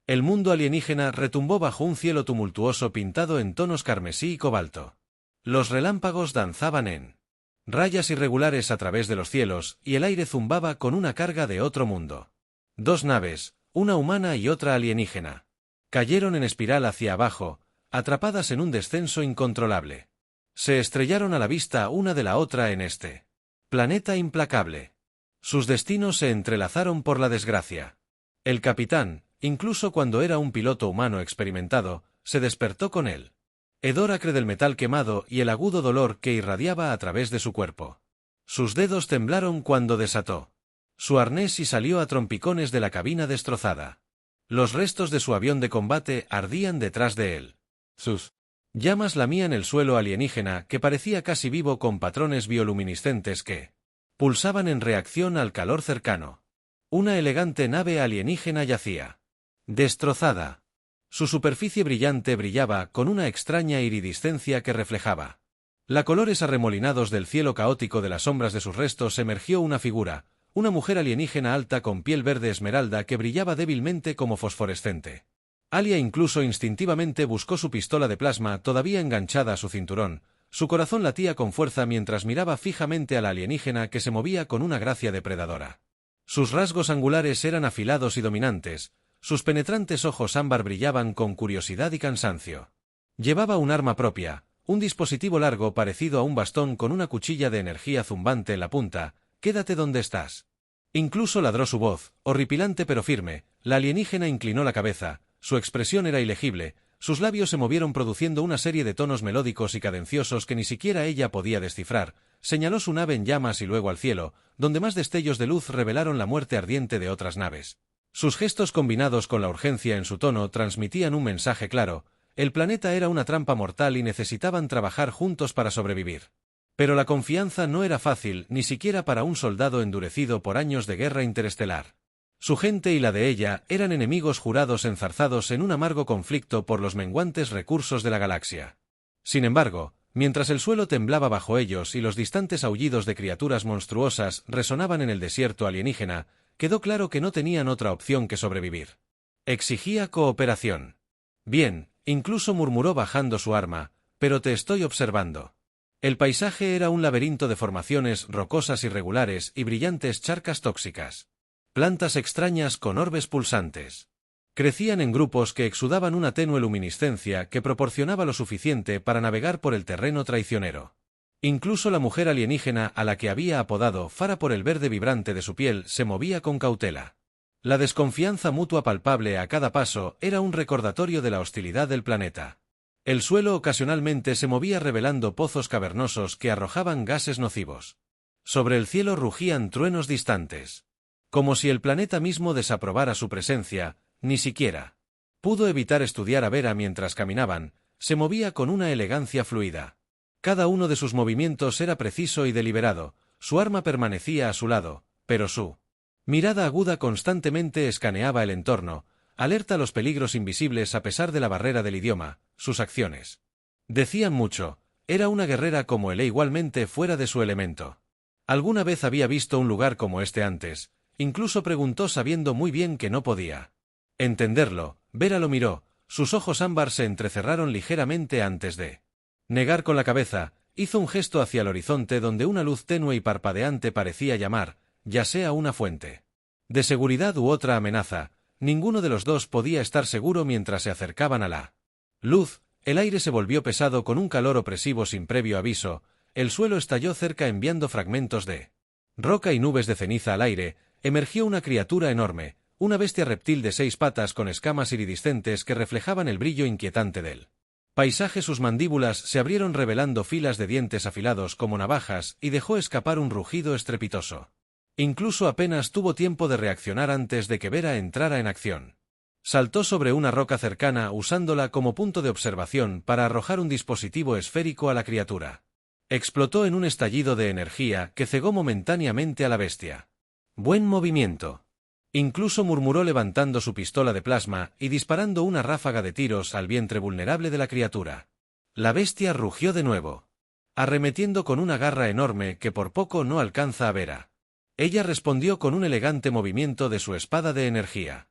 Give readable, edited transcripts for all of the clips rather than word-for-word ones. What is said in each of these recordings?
El mundo alienígena retumbó bajo un cielo tumultuoso pintado en tonos carmesí y cobalto. Los relámpagos danzaban en rayas irregulares a través de los cielos, y el aire zumbaba con una carga de otro mundo. Dos naves, una humana y otra alienígena, cayeron en espiral hacia abajo, atrapadas en un descenso incontrolable. Se estrellaron a la vista una de la otra en este planeta implacable. Sus destinos se entrelazaron por la desgracia. El capitán, incluso cuando era un piloto humano experimentado, se despertó con el hedor acre del metal quemado y el agudo dolor que irradiaba a través de su cuerpo. Sus dedos temblaron cuando desató su arnés y salió a trompicones de la cabina destrozada. Los restos de su avión de combate ardían detrás de él. Sus llamas lamían el suelo alienígena que parecía casi vivo con patrones bioluminiscentes que pulsaban en reacción al calor cercano. Una elegante nave alienígena yacía destrozada. Su superficie brillante brillaba con una extraña iridiscencia que reflejaba la colores arremolinados del cielo caótico. De las sombras de sus restos emergió una figura, una mujer alienígena alta con piel verde esmeralda que brillaba débilmente como fosforescente. Alia incluso instintivamente buscó su pistola de plasma todavía enganchada a su cinturón. Su corazón latía con fuerza mientras miraba fijamente a la alienígena que se movía con una gracia depredadora. Sus rasgos angulares eran afilados y dominantes. Sus penetrantes ojos ámbar brillaban con curiosidad y cansancio. Llevaba un arma propia, un dispositivo largo parecido a un bastón con una cuchilla de energía zumbante en la punta. «Quédate donde estás». Incluso ladró su voz, horripilante pero firme. La alienígena inclinó la cabeza, su expresión era ilegible, sus labios se movieron produciendo una serie de tonos melódicos y cadenciosos que ni siquiera ella podía descifrar. Señaló su nave en llamas y luego al cielo, donde más destellos de luz revelaron la muerte ardiente de otras naves. Sus gestos combinados con la urgencia en su tono transmitían un mensaje claro: el planeta era una trampa mortal y necesitaban trabajar juntos para sobrevivir. Pero la confianza no era fácil, ni siquiera para un soldado endurecido por años de guerra interestelar. Su gente y la de ella eran enemigos jurados enzarzados en un amargo conflicto por los menguantes recursos de la galaxia. Sin embargo, mientras el suelo temblaba bajo ellos y los distantes aullidos de criaturas monstruosas resonaban en el desierto alienígena, quedó claro que no tenían otra opción que sobrevivir. Exigía cooperación. «Bien», incluso murmuró bajando su arma, «pero te estoy observando». El paisaje era un laberinto de formaciones rocosas irregulares y brillantes charcas tóxicas. Plantas extrañas con orbes pulsantes. Crecían en grupos que exudaban una tenue luminiscencia que proporcionaba lo suficiente para navegar por el terreno traicionero. Incluso la mujer alienígena a la que había apodado Fara por el verde vibrante de su piel se movía con cautela. La desconfianza mutua palpable a cada paso era un recordatorio de la hostilidad del planeta. El suelo ocasionalmente se movía revelando pozos cavernosos que arrojaban gases nocivos. Sobre el cielo rugían truenos distantes. Como si el planeta mismo desaprobara su presencia, ni siquiera pudo evitar estudiar a Vera mientras caminaban. Se movía con una elegancia fluida. Cada uno de sus movimientos era preciso y deliberado, su arma permanecía a su lado, pero su mirada aguda constantemente escaneaba el entorno, alerta a los peligros invisibles a pesar de la barrera del idioma. Sus acciones decían mucho. Era una guerrera como él e igualmente fuera de su elemento. ¿Alguna vez había visto un lugar como este antes? Incluso preguntó sabiendo muy bien que no podía entenderlo. Vera lo miró, sus ojos ámbar se entrecerraron ligeramente antes de negar con la cabeza. Hizo un gesto hacia el horizonte donde una luz tenue y parpadeante parecía llamar, ya sea una fuente de seguridad u otra amenaza. Ninguno de los dos podía estar seguro mientras se acercaban a la luz. El aire se volvió pesado con un calor opresivo sin previo aviso. El suelo estalló cerca enviando fragmentos de roca y nubes de ceniza al aire. Emergió una criatura enorme, una bestia reptil de 6 patas con escamas iridiscentes que reflejaban el brillo inquietante del paisaje. Sus mandíbulas se abrieron revelando filas de dientes afilados como navajas y dejó escapar un rugido estrepitoso. Incluso apenas tuvo tiempo de reaccionar antes de que Vera entrara en acción. Saltó sobre una roca cercana usándola como punto de observación para arrojar un dispositivo esférico a la criatura. Explotó en un estallido de energía que cegó momentáneamente a la bestia. «Buen movimiento», incluso murmuró levantando su pistola de plasma y disparando una ráfaga de tiros al vientre vulnerable de la criatura. La bestia rugió de nuevo, arremetiendo con una garra enorme que por poco no alcanza a Vera. Ella respondió con un elegante movimiento de su espada de energía.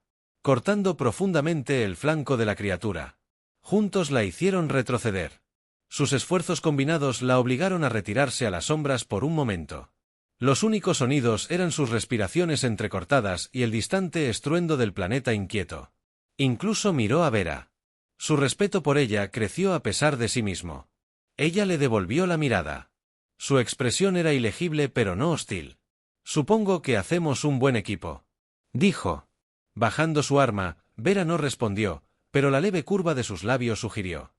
cortando profundamente el flanco de la criatura. Juntos la hicieron retroceder. Sus esfuerzos combinados la obligaron a retirarse a las sombras por un momento. Los únicos sonidos eran sus respiraciones entrecortadas y el distante estruendo del planeta inquieto. Incluso miró a Vera. Su respeto por ella creció a pesar de sí mismo. Ella le devolvió la mirada. Su expresión era ilegible pero no hostil. «Supongo que hacemos un buen equipo», dijo. Bajando su arma, Vera no respondió, pero la leve curva de sus labios sugirió.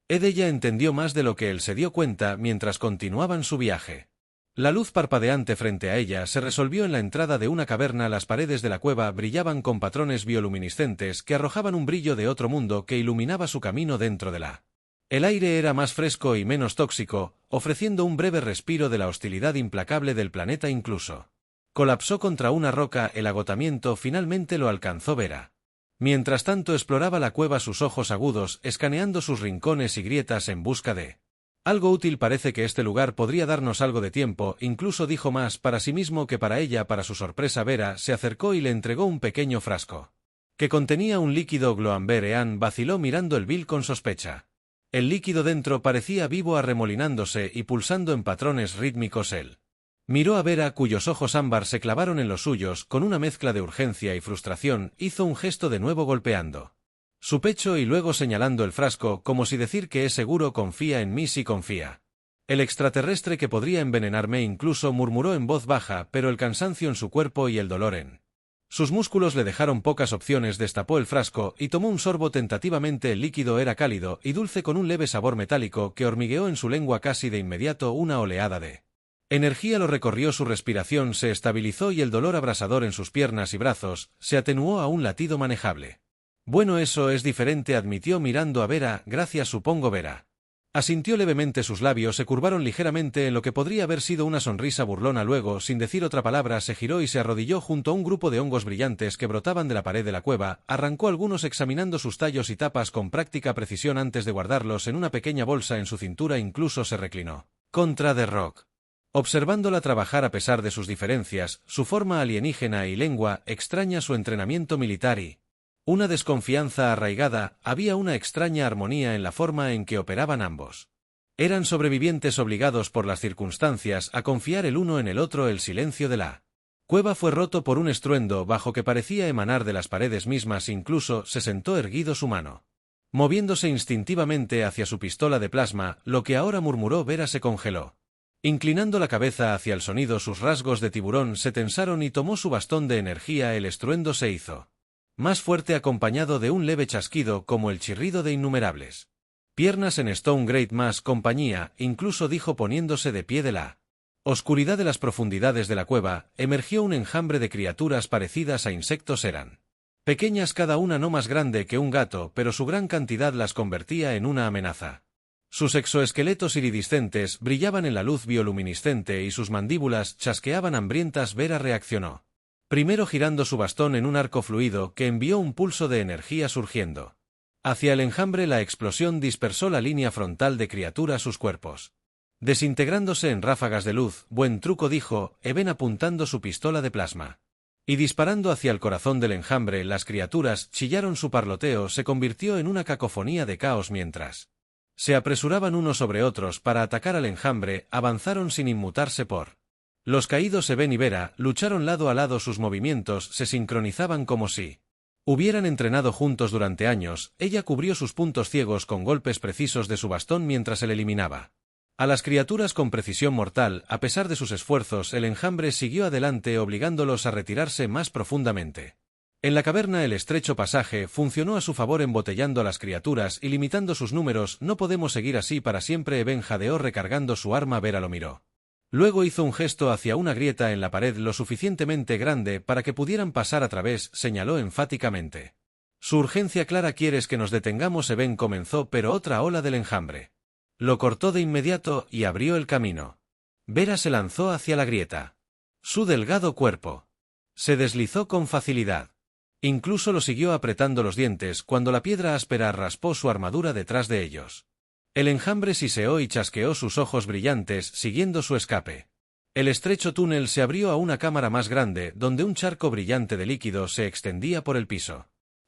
Ella entendió más de lo que él se dio cuenta mientras continuaban su viaje. La luz parpadeante frente a ella se resolvió en la entrada de una caverna. Las paredes de la cueva brillaban con patrones bioluminiscentes que arrojaban un brillo de otro mundo que iluminaba su camino dentro de la. El aire era más fresco y menos tóxico, ofreciendo un breve respiro de la hostilidad implacable del planeta incluso. Colapsó contra una roca. El agotamiento finalmente lo alcanzó Vera. Mientras tanto exploraba la cueva, sus ojos agudos escaneando sus rincones y grietas en busca de algo útil. «Parece que este lugar podría darnos algo de tiempo», incluso dijo, más para sí mismo que para ella. Para su sorpresa, Vera se acercó y le entregó un pequeño frasco que contenía un líquido gloamber. Ean vaciló mirando el vil con sospecha. El líquido dentro parecía vivo, arremolinándose y pulsando en patrones rítmicos. Él miró a Vera, cuyos ojos ámbar se clavaron en los suyos con una mezcla de urgencia y frustración. Hizo un gesto de nuevo golpeando su pecho y luego señalando el frasco, como si decir que es seguro. «Confía en mí si confía. El extraterrestre que podría envenenarme», incluso murmuró en voz baja, pero el cansancio en su cuerpo y el dolor en sus músculos le dejaron pocas opciones. Destapó el frasco y tomó un sorbo tentativamente. El líquido era cálido y dulce, con un leve sabor metálico que hormigueó en su lengua. Casi de inmediato una oleada de energía lo recorrió. Su respiración se estabilizó y el dolor abrasador en sus piernas y brazos se atenuó a un latido manejable. «Bueno, eso es diferente», admitió mirando a Vera. «Gracias, supongo». Vera asintió levemente. Sus labios se curvaron ligeramente en lo que podría haber sido una sonrisa burlona. Luego, sin decir otra palabra, se giró y se arrodilló junto a un grupo de hongos brillantes que brotaban de la pared de la cueva. Arrancó algunos examinando sus tallos y tapas con práctica precisión antes de guardarlos en una pequeña bolsa en su cintura. Incluso se reclinó contra The Rock, observándola trabajar. A pesar de sus diferencias, su forma alienígena y lengua extraña, su entrenamiento militar y una desconfianza arraigada, había una extraña armonía en la forma en que operaban ambos. Eran sobrevivientes obligados por las circunstancias a confiar el uno en el otro. El silencio de la cueva fue roto por un estruendo bajo que parecía emanar de las paredes mismas. Incluso se sentó erguido, su mano moviéndose instintivamente hacia su pistola de plasma. «Lo que ahora», murmuró. Vera se congeló. Inclinando la cabeza hacia el sonido, sus rasgos de tiburón se tensaron y tomó su bastón de energía. El estruendo se hizo más fuerte, acompañado de un leve chasquido como el chirrido de innumerables piernas en Stone Great más compañía. Incluso dijo, poniéndose de pie. De la oscuridad de las profundidades de la cueva emergió un enjambre de criaturas parecidas a insectos. Eran pequeñas, cada una no más grande que un gato, pero su gran cantidad las convertía en una amenaza. Sus exoesqueletos iridiscentes brillaban en la luz bioluminiscente y sus mandíbulas chasqueaban hambrientas. Vera reaccionó, primero girando su bastón en un arco fluido que envió un pulso de energía surgiendo hacia el enjambre. La explosión dispersó la línea frontal de criaturas, sus cuerpos desintegrándose en ráfagas de luz. «Buen truco», dijo Eben apuntando su pistola de plasma y disparando hacia el corazón del enjambre. Las criaturas chillaron. Su parloteo se convirtió en una cacofonía de caos mientras se apresuraban unos sobre otros para atacar al enjambre. Avanzaron sin inmutarse por los caídos. Eben y Vera lucharon lado a lado. Sus movimientos se sincronizaban como si hubieran entrenado juntos durante años. Ella cubrió sus puntos ciegos con golpes precisos de su bastón mientras él eliminaba a las criaturas con precisión mortal. A pesar de sus esfuerzos, el enjambre siguió adelante, obligándolos a retirarse más profundamente. En la caverna, el estrecho pasaje funcionó a su favor, embotellando a las criaturas y limitando sus números. «No podemos seguir así para siempre», Eben jadeó recargando su arma. Vera lo miró. Luego hizo un gesto hacia una grieta en la pared lo suficientemente grande para que pudieran pasar a través. Señaló enfáticamente. «Su urgencia clara». «¿Quieres que nos detengamos?», Eben comenzó, pero otra ola del enjambre lo cortó de inmediato y abrió el camino. Vera se lanzó hacia la grieta. Su delgado cuerpo se deslizó con facilidad. Incluso lo siguió apretando los dientes cuando la piedra áspera raspó su armadura detrás de ellos. El enjambre siseó y chasqueó sus ojos brillantes siguiendo su escape. El estrecho túnel se abrió a una cámara más grande donde un charco brillante de líquido se extendía por el piso.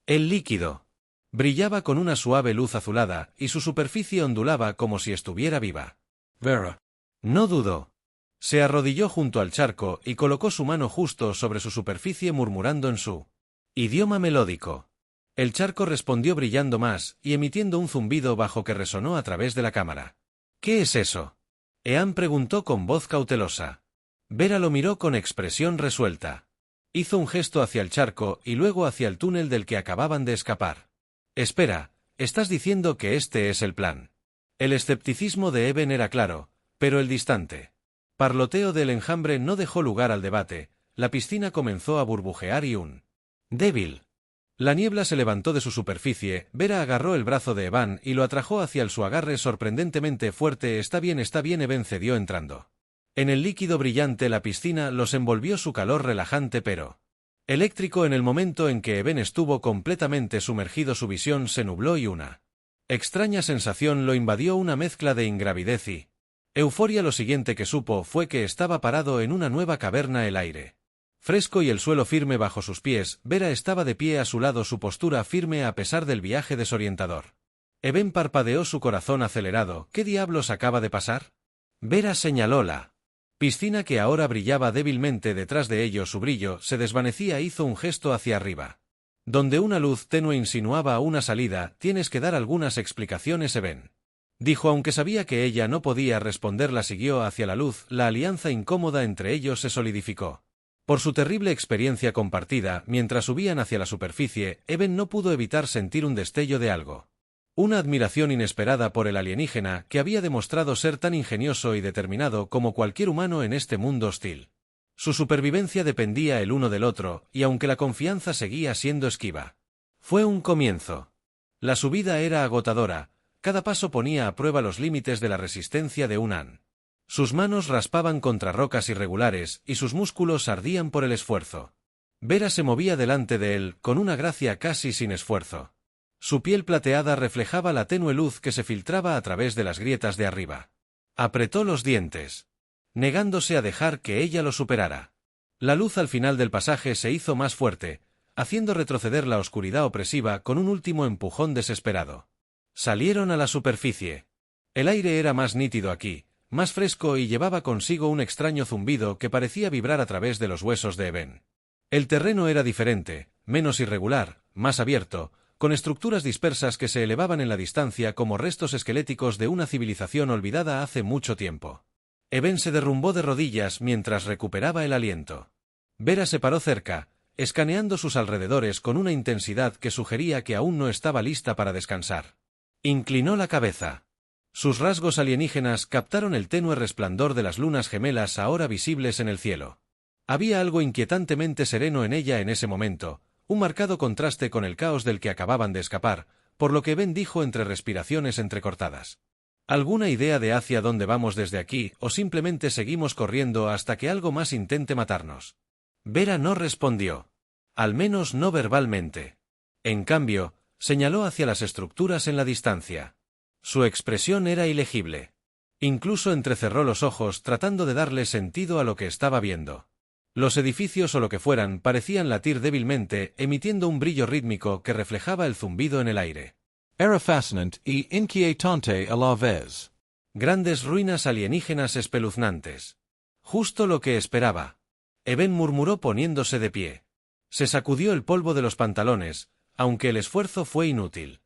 El líquido brillaba con una suave luz azulada, y su superficie ondulaba como si estuviera viva. Vera. No dudó. Se arrodilló junto al charco y colocó su mano justo sobre su superficie murmurando en su idioma melódico. El charco respondió brillando más y emitiendo un zumbido bajo que resonó a través de la cámara. ¿Qué es eso? Ean preguntó con voz cautelosa. Vera lo miró con expresión resuelta. Hizo un gesto hacia el charco y luego hacia el túnel del que acababan de escapar. Espera, estás diciendo que este es el plan. El escepticismo de Eben era claro, pero el distante parloteo del enjambre no dejó lugar al debate. La piscina comenzó a burbujear y un débil. La niebla se levantó de su superficie. Vera agarró el brazo de Evan y lo atrajo hacia su agarre sorprendentemente fuerte. Está bien, Eben cedió entrando. En el líquido brillante la piscina los envolvió su calor relajante pero eléctrico. En el momento en que Eben estuvo completamente sumergido su visión se nubló y una extraña sensación lo invadió, una mezcla de ingravidez y euforia. Lo siguiente que supo fue que estaba parado en una nueva caverna, el aire fresco y el suelo firme bajo sus pies. Vera estaba de pie a su lado, su postura firme a pesar del viaje desorientador. Eben parpadeó, su corazón acelerado. ¿Qué diablos acaba de pasar? Vera señaló la piscina que ahora brillaba débilmente detrás de ellos. Su brillo se desvanecía. Hizo un gesto hacia arriba, donde una luz tenue insinuaba una salida. Tienes que dar algunas explicaciones, Eben, dijo, aunque sabía que ella no podía responder. La siguió hacia la luz. La alianza incómoda entre ellos se solidificó por su terrible experiencia compartida. Mientras subían hacia la superficie, Eben no pudo evitar sentir un destello de algo. Una admiración inesperada por el alienígena, que había demostrado ser tan ingenioso y determinado como cualquier humano en este mundo hostil. Su supervivencia dependía el uno del otro, y aunque la confianza seguía siendo esquiva, fue un comienzo. La subida era agotadora. Cada paso ponía a prueba los límites de la resistencia de Unan. Sus manos raspaban contra rocas irregulares y sus músculos ardían por el esfuerzo. Vera se movía delante de él con una gracia casi sin esfuerzo. Su piel plateada reflejaba la tenue luz que se filtraba a través de las grietas de arriba. Apretó los dientes, negándose a dejar que ella lo superara. La luz al final del pasaje se hizo más fuerte, haciendo retroceder la oscuridad opresiva con un último empujón desesperado. Salieron a la superficie. El aire era más nítido aquí, más fresco, y llevaba consigo un extraño zumbido que parecía vibrar a través de los huesos de Eben. El terreno era diferente, menos irregular, más abierto, con estructuras dispersas que se elevaban en la distancia como restos esqueléticos de una civilización olvidada hace mucho tiempo. Eben se derrumbó de rodillas mientras recuperaba el aliento. Vera se paró cerca, escaneando sus alrededores con una intensidad que sugería que aún no estaba lista para descansar. Inclinó la cabeza. Sus rasgos alienígenas captaron el tenue resplandor de las lunas gemelas ahora visibles en el cielo. Había algo inquietantemente sereno en ella en ese momento, un marcado contraste con el caos del que acababan de escapar, por lo que Ben dijo entre respiraciones entrecortadas. ¿Alguna idea de hacia dónde vamos desde aquí, o simplemente seguimos corriendo hasta que algo más intente matarnos? Vera no respondió. Al menos no verbalmente. En cambio, señaló hacia las estructuras en la distancia. Su expresión era ilegible. Incluso entrecerró los ojos tratando de darle sentido a lo que estaba viendo. Los edificios o lo que fueran parecían latir débilmente, emitiendo un brillo rítmico que reflejaba el zumbido en el aire. Era fascinante y inquietante a la vez. Grandes ruinas alienígenas espeluznantes. Justo lo que esperaba. Eben murmuró poniéndose de pie. Se sacudió el polvo de los pantalones, aunque el esfuerzo fue inútil.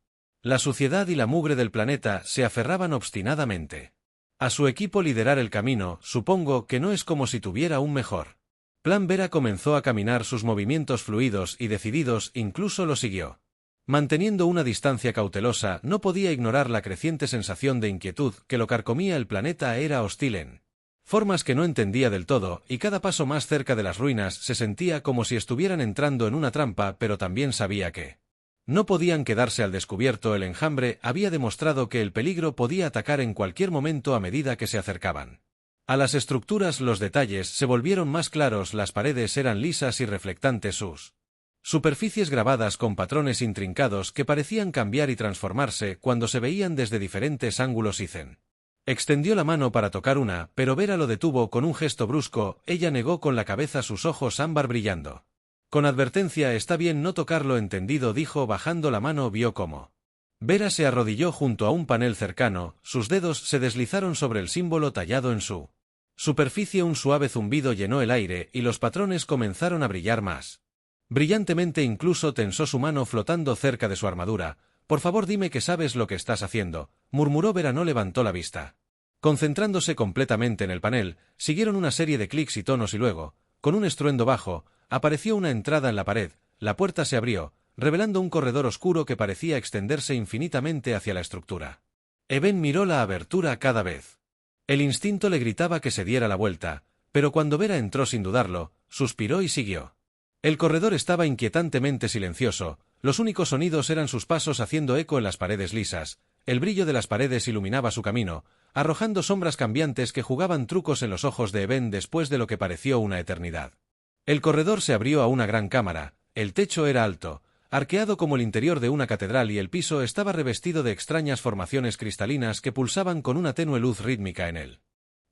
La suciedad y la mugre del planeta se aferraban obstinadamente. A su equipo liderar el camino, supongo que no es como si tuviera un mejor plan. Vera comenzó a caminar, sus movimientos fluidos y decididos, incluso lo siguió. Manteniendo una distancia cautelosa, no podía ignorar la creciente sensación de inquietud que lo carcomía. El planeta era hostil en formas que no entendía del todo, y cada paso más cerca de las ruinas se sentía como si estuvieran entrando en una trampa, pero también sabía que no podían quedarse al descubierto. El enjambre había demostrado que el peligro podía atacar en cualquier momento a medida que se acercaban a las estructuras. Los detalles se volvieron más claros, las paredes eran lisas y reflectantes, sus superficies grabadas con patrones intrincados que parecían cambiar y transformarse cuando se veían desde diferentes ángulos. Ethan extendió la mano para tocar una, pero Vera lo detuvo con un gesto brusco. Ella negó con la cabeza, sus ojos ámbar brillando Con advertencia está bien no tocarlo, entendido, dijo bajando la mano. Vio cómo Vera se arrodilló junto a un panel cercano, sus dedos se deslizaron sobre el símbolo tallado en su superficie, un suave zumbido llenó el aire y los patrones comenzaron a brillar más brillantemente, incluso tensó su mano flotando cerca de su armadura. Por favor, dime que sabes lo que estás haciendo, murmuró Vera. No levantó la vista. Concentrándose completamente en el panel, siguieron una serie de clics y tonos y luego, con un estruendo bajo, apareció una entrada en la pared, la puerta se abrió, revelando un corredor oscuro que parecía extenderse infinitamente hacia la estructura. Eben miró la abertura cada vez. El instinto le gritaba que se diera la vuelta, pero cuando Vera entró sin dudarlo, suspiró y siguió. El corredor estaba inquietantemente silencioso, los únicos sonidos eran sus pasos haciendo eco en las paredes lisas, el brillo de las paredes iluminaba su camino, arrojando sombras cambiantes que jugaban trucos en los ojos de Eben después de lo que pareció una eternidad. El corredor se abrió a una gran cámara, el techo era alto, arqueado como el interior de una catedral y el piso estaba revestido de extrañas formaciones cristalinas que pulsaban con una tenue luz rítmica en él.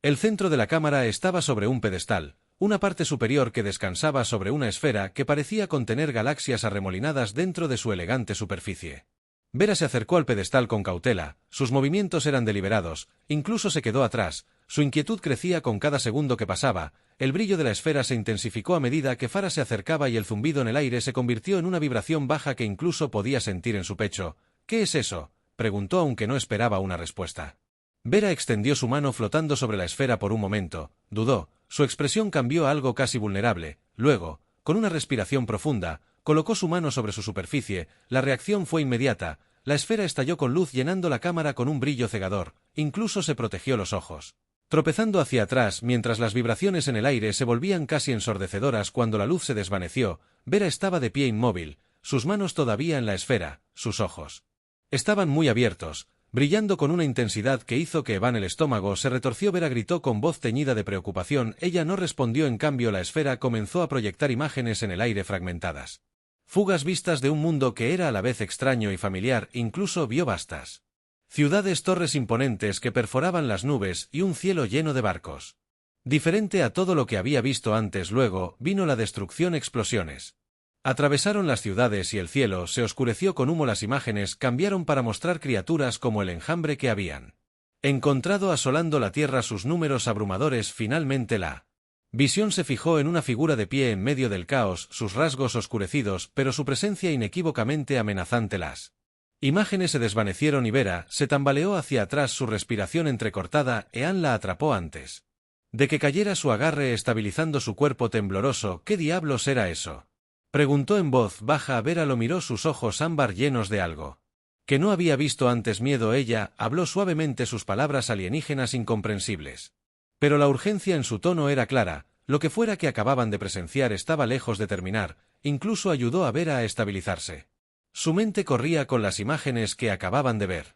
El centro de la cámara estaba sobre un pedestal, una parte superior que descansaba sobre una esfera que parecía contener galaxias arremolinadas dentro de su elegante superficie. Vera se acercó al pedestal con cautela, sus movimientos eran deliberados, incluso se quedó atrás, su inquietud crecía con cada segundo que pasaba, el brillo de la esfera se intensificó a medida que Farah se acercaba y el zumbido en el aire se convirtió en una vibración baja que incluso podía sentir en su pecho. ¿Qué es eso?, preguntó aunque no esperaba una respuesta. Vera extendió su mano flotando sobre la esfera por un momento, dudó, su expresión cambió a algo casi vulnerable, luego, con una respiración profunda, colocó su mano sobre su superficie, la reacción fue inmediata, la esfera estalló con luz llenando la cámara con un brillo cegador, incluso se protegió los ojos. Tropezando hacia atrás mientras las vibraciones en el aire se volvían casi ensordecedoras cuando la luz se desvaneció, Vera estaba de pie inmóvil, sus manos todavía en la esfera, sus ojos estaban muy abiertos, brillando con una intensidad que hizo que Evan el estómago se retorció. Vera gritó con voz teñida de preocupación, ella no respondió, en cambio la esfera comenzó a proyectar imágenes en el aire fragmentadas. Fugas vistas de un mundo que era a la vez extraño y familiar, incluso vio vastas ciudades, torres imponentes que perforaban las nubes y un cielo lleno de barcos. Diferente a todo lo que había visto antes. Luego vino la destrucción, explosiones. Atravesaron las ciudades y el cielo se oscureció con humo. Las imágenes cambiaron para mostrar criaturas como el enjambre que habían encontrado asolando la tierra, sus números abrumadores. Finalmente la visión se fijó en una figura de pie en medio del caos, sus rasgos oscurecidos, pero su presencia inequívocamente amenazante. Las imágenes se desvanecieron y Vera se tambaleó hacia atrás, su respiración entrecortada. Ean la atrapó antes de que cayera, su agarre estabilizando su cuerpo tembloroso. ¿Qué diablos era eso?, preguntó en voz baja. Vera lo miró, sus ojos ámbar llenos de algo que no había visto antes. Miedo. Ella habló suavemente, sus palabras alienígenas incomprensibles. Pero la urgencia en su tono era clara, lo que fuera que acababan de presenciar estaba lejos de terminar, incluso ayudó a Vera a estabilizarse. Su mente corría con las imágenes que acababan de ver.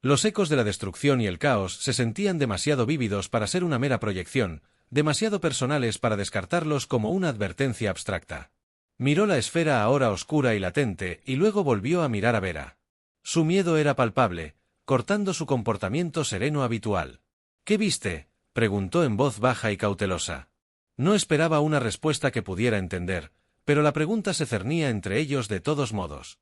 Los ecos de la destrucción y el caos se sentían demasiado vívidos para ser una mera proyección, demasiado personales para descartarlos como una advertencia abstracta. Miró la esfera ahora oscura y latente, y luego volvió a mirar a Vera. Su miedo era palpable, cortando su comportamiento sereno habitual. ¿Qué viste?, preguntó en voz baja y cautelosa. No esperaba una respuesta que pudiera entender, pero la pregunta se cernía entre ellos de todos modos.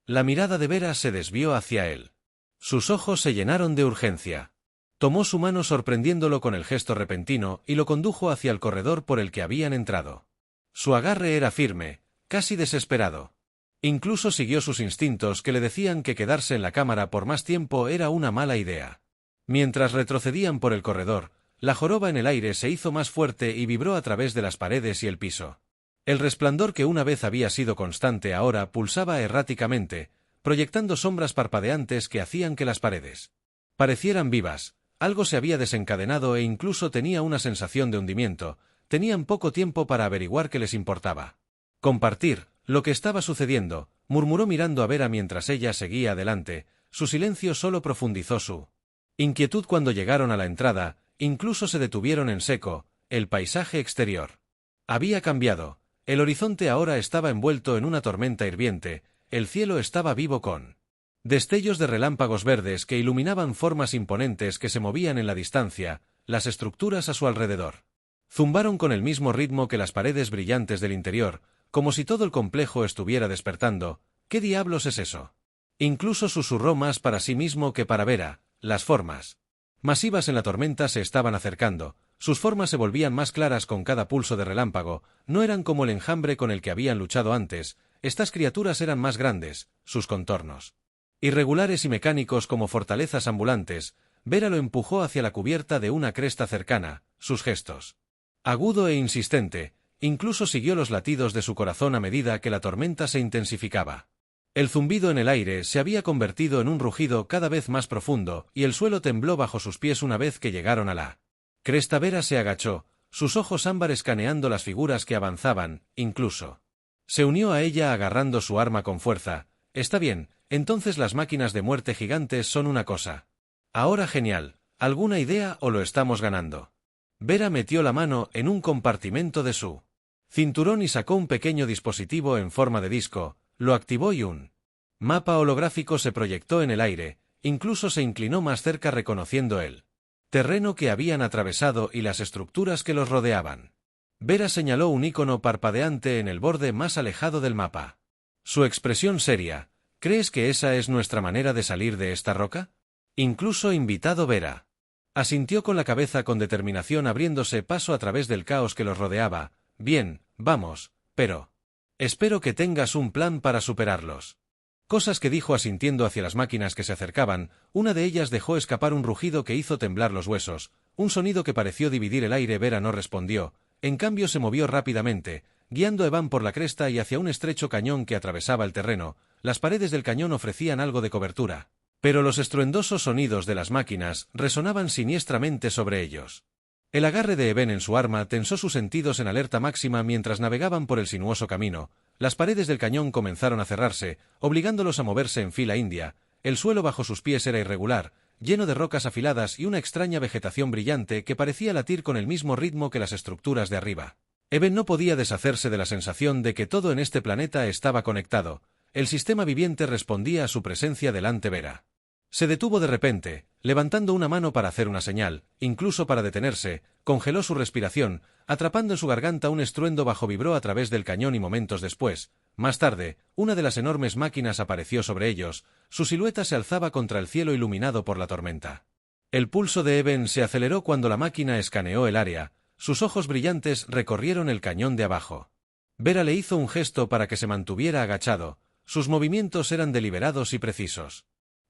La mirada de Vera se desvió hacia él. Sus ojos se llenaron de urgencia. Tomó su mano sorprendiéndolo con el gesto repentino y lo condujo hacia el corredor por el que habían entrado. Su agarre era firme, casi desesperado. Incluso siguió sus instintos que le decían que quedarse en la cámara por más tiempo era una mala idea. Mientras retrocedían por el corredor, la joroba en el aire se hizo más fuerte y vibró a través de las paredes y el piso. El resplandor que una vez había sido constante ahora pulsaba erráticamente, proyectando sombras parpadeantes que hacían que las paredes parecieran vivas. Algo se había desencadenado e incluso tenía una sensación de hundimiento. Tenían poco tiempo para averiguar qué les importaba compartir lo que estaba sucediendo, murmuró mirando a Vera mientras ella seguía adelante. Su silencio solo profundizó su inquietud. Cuando llegaron a la entrada, incluso se detuvieron en seco. El paisaje exterior había cambiado. El horizonte ahora estaba envuelto en una tormenta hirviente, el cielo estaba vivo con destellos de relámpagos verdes que iluminaban formas imponentes que se movían en la distancia, las estructuras a su alrededor zumbaron con el mismo ritmo que las paredes brillantes del interior, como si todo el complejo estuviera despertando. ¿Qué diablos es eso? Incluso susurró más para sí mismo que para Vera. Las formas masivas en la tormenta se estaban acercando. Sus formas se volvían más claras con cada pulso de relámpago. No eran como el enjambre con el que habían luchado antes. Estas criaturas eran más grandes, sus contornos irregulares y mecánicos como fortalezas ambulantes. Vera lo empujó hacia la cubierta de una cresta cercana. Sus gestos agudo e insistente, incluso siguió los latidos de su corazón a medida que la tormenta se intensificaba. El zumbido en el aire se había convertido en un rugido cada vez más profundo, y el suelo tembló bajo sus pies una vez que llegaron a la cresta. Vera se agachó, sus ojos ámbar escaneando las figuras que avanzaban, incluso se unió a ella agarrando su arma con fuerza. Está bien, entonces las máquinas de muerte gigantes son una cosa. Ahora genial, ¿alguna idea o lo estamos ganando? Vera metió la mano en un compartimento de su cinturón y sacó un pequeño dispositivo en forma de disco. Lo activó y un mapa holográfico se proyectó en el aire, incluso se inclinó más cerca reconociendo el terreno que habían atravesado y las estructuras que los rodeaban. Vera señaló un icono parpadeante en el borde más alejado del mapa. Su expresión seria. ¿Crees que esa es nuestra manera de salir de esta roca? Incluso invitado. Vera asintió con la cabeza con determinación, abriéndose paso a través del caos que los rodeaba. Bien, vamos, pero espero que tengas un plan para superarlos. Cosas que dijo asintiendo hacia las máquinas que se acercaban. Una de ellas dejó escapar un rugido que hizo temblar los huesos, un sonido que pareció dividir el aire. Vera no respondió, en cambio se movió rápidamente, guiando a Evan por la cresta y hacia un estrecho cañón que atravesaba el terreno. Las paredes del cañón ofrecían algo de cobertura, pero los estruendosos sonidos de las máquinas resonaban siniestramente sobre ellos. El agarre de Eben en su arma tensó sus sentidos en alerta máxima mientras navegaban por el sinuoso camino. Las paredes del cañón comenzaron a cerrarse, obligándolos a moverse en fila india. El suelo bajo sus pies era irregular, lleno de rocas afiladas y una extraña vegetación brillante que parecía latir con el mismo ritmo que las estructuras de arriba. Eben no podía deshacerse de la sensación de que todo en este planeta estaba conectado. El sistema viviente respondía a su presencia delante. Vera se detuvo de repente, levantando una mano para hacer una señal, incluso para detenerse. Congeló su respiración, atrapando en su garganta un estruendo bajo. Vibró a través del cañón y momentos después, más tarde, una de las enormes máquinas apareció sobre ellos. Su silueta se alzaba contra el cielo iluminado por la tormenta. El pulso de Eben se aceleró cuando la máquina escaneó el área. Sus ojos brillantes recorrieron el cañón de abajo. Vera le hizo un gesto para que se mantuviera agachado. Sus movimientos eran deliberados y precisos.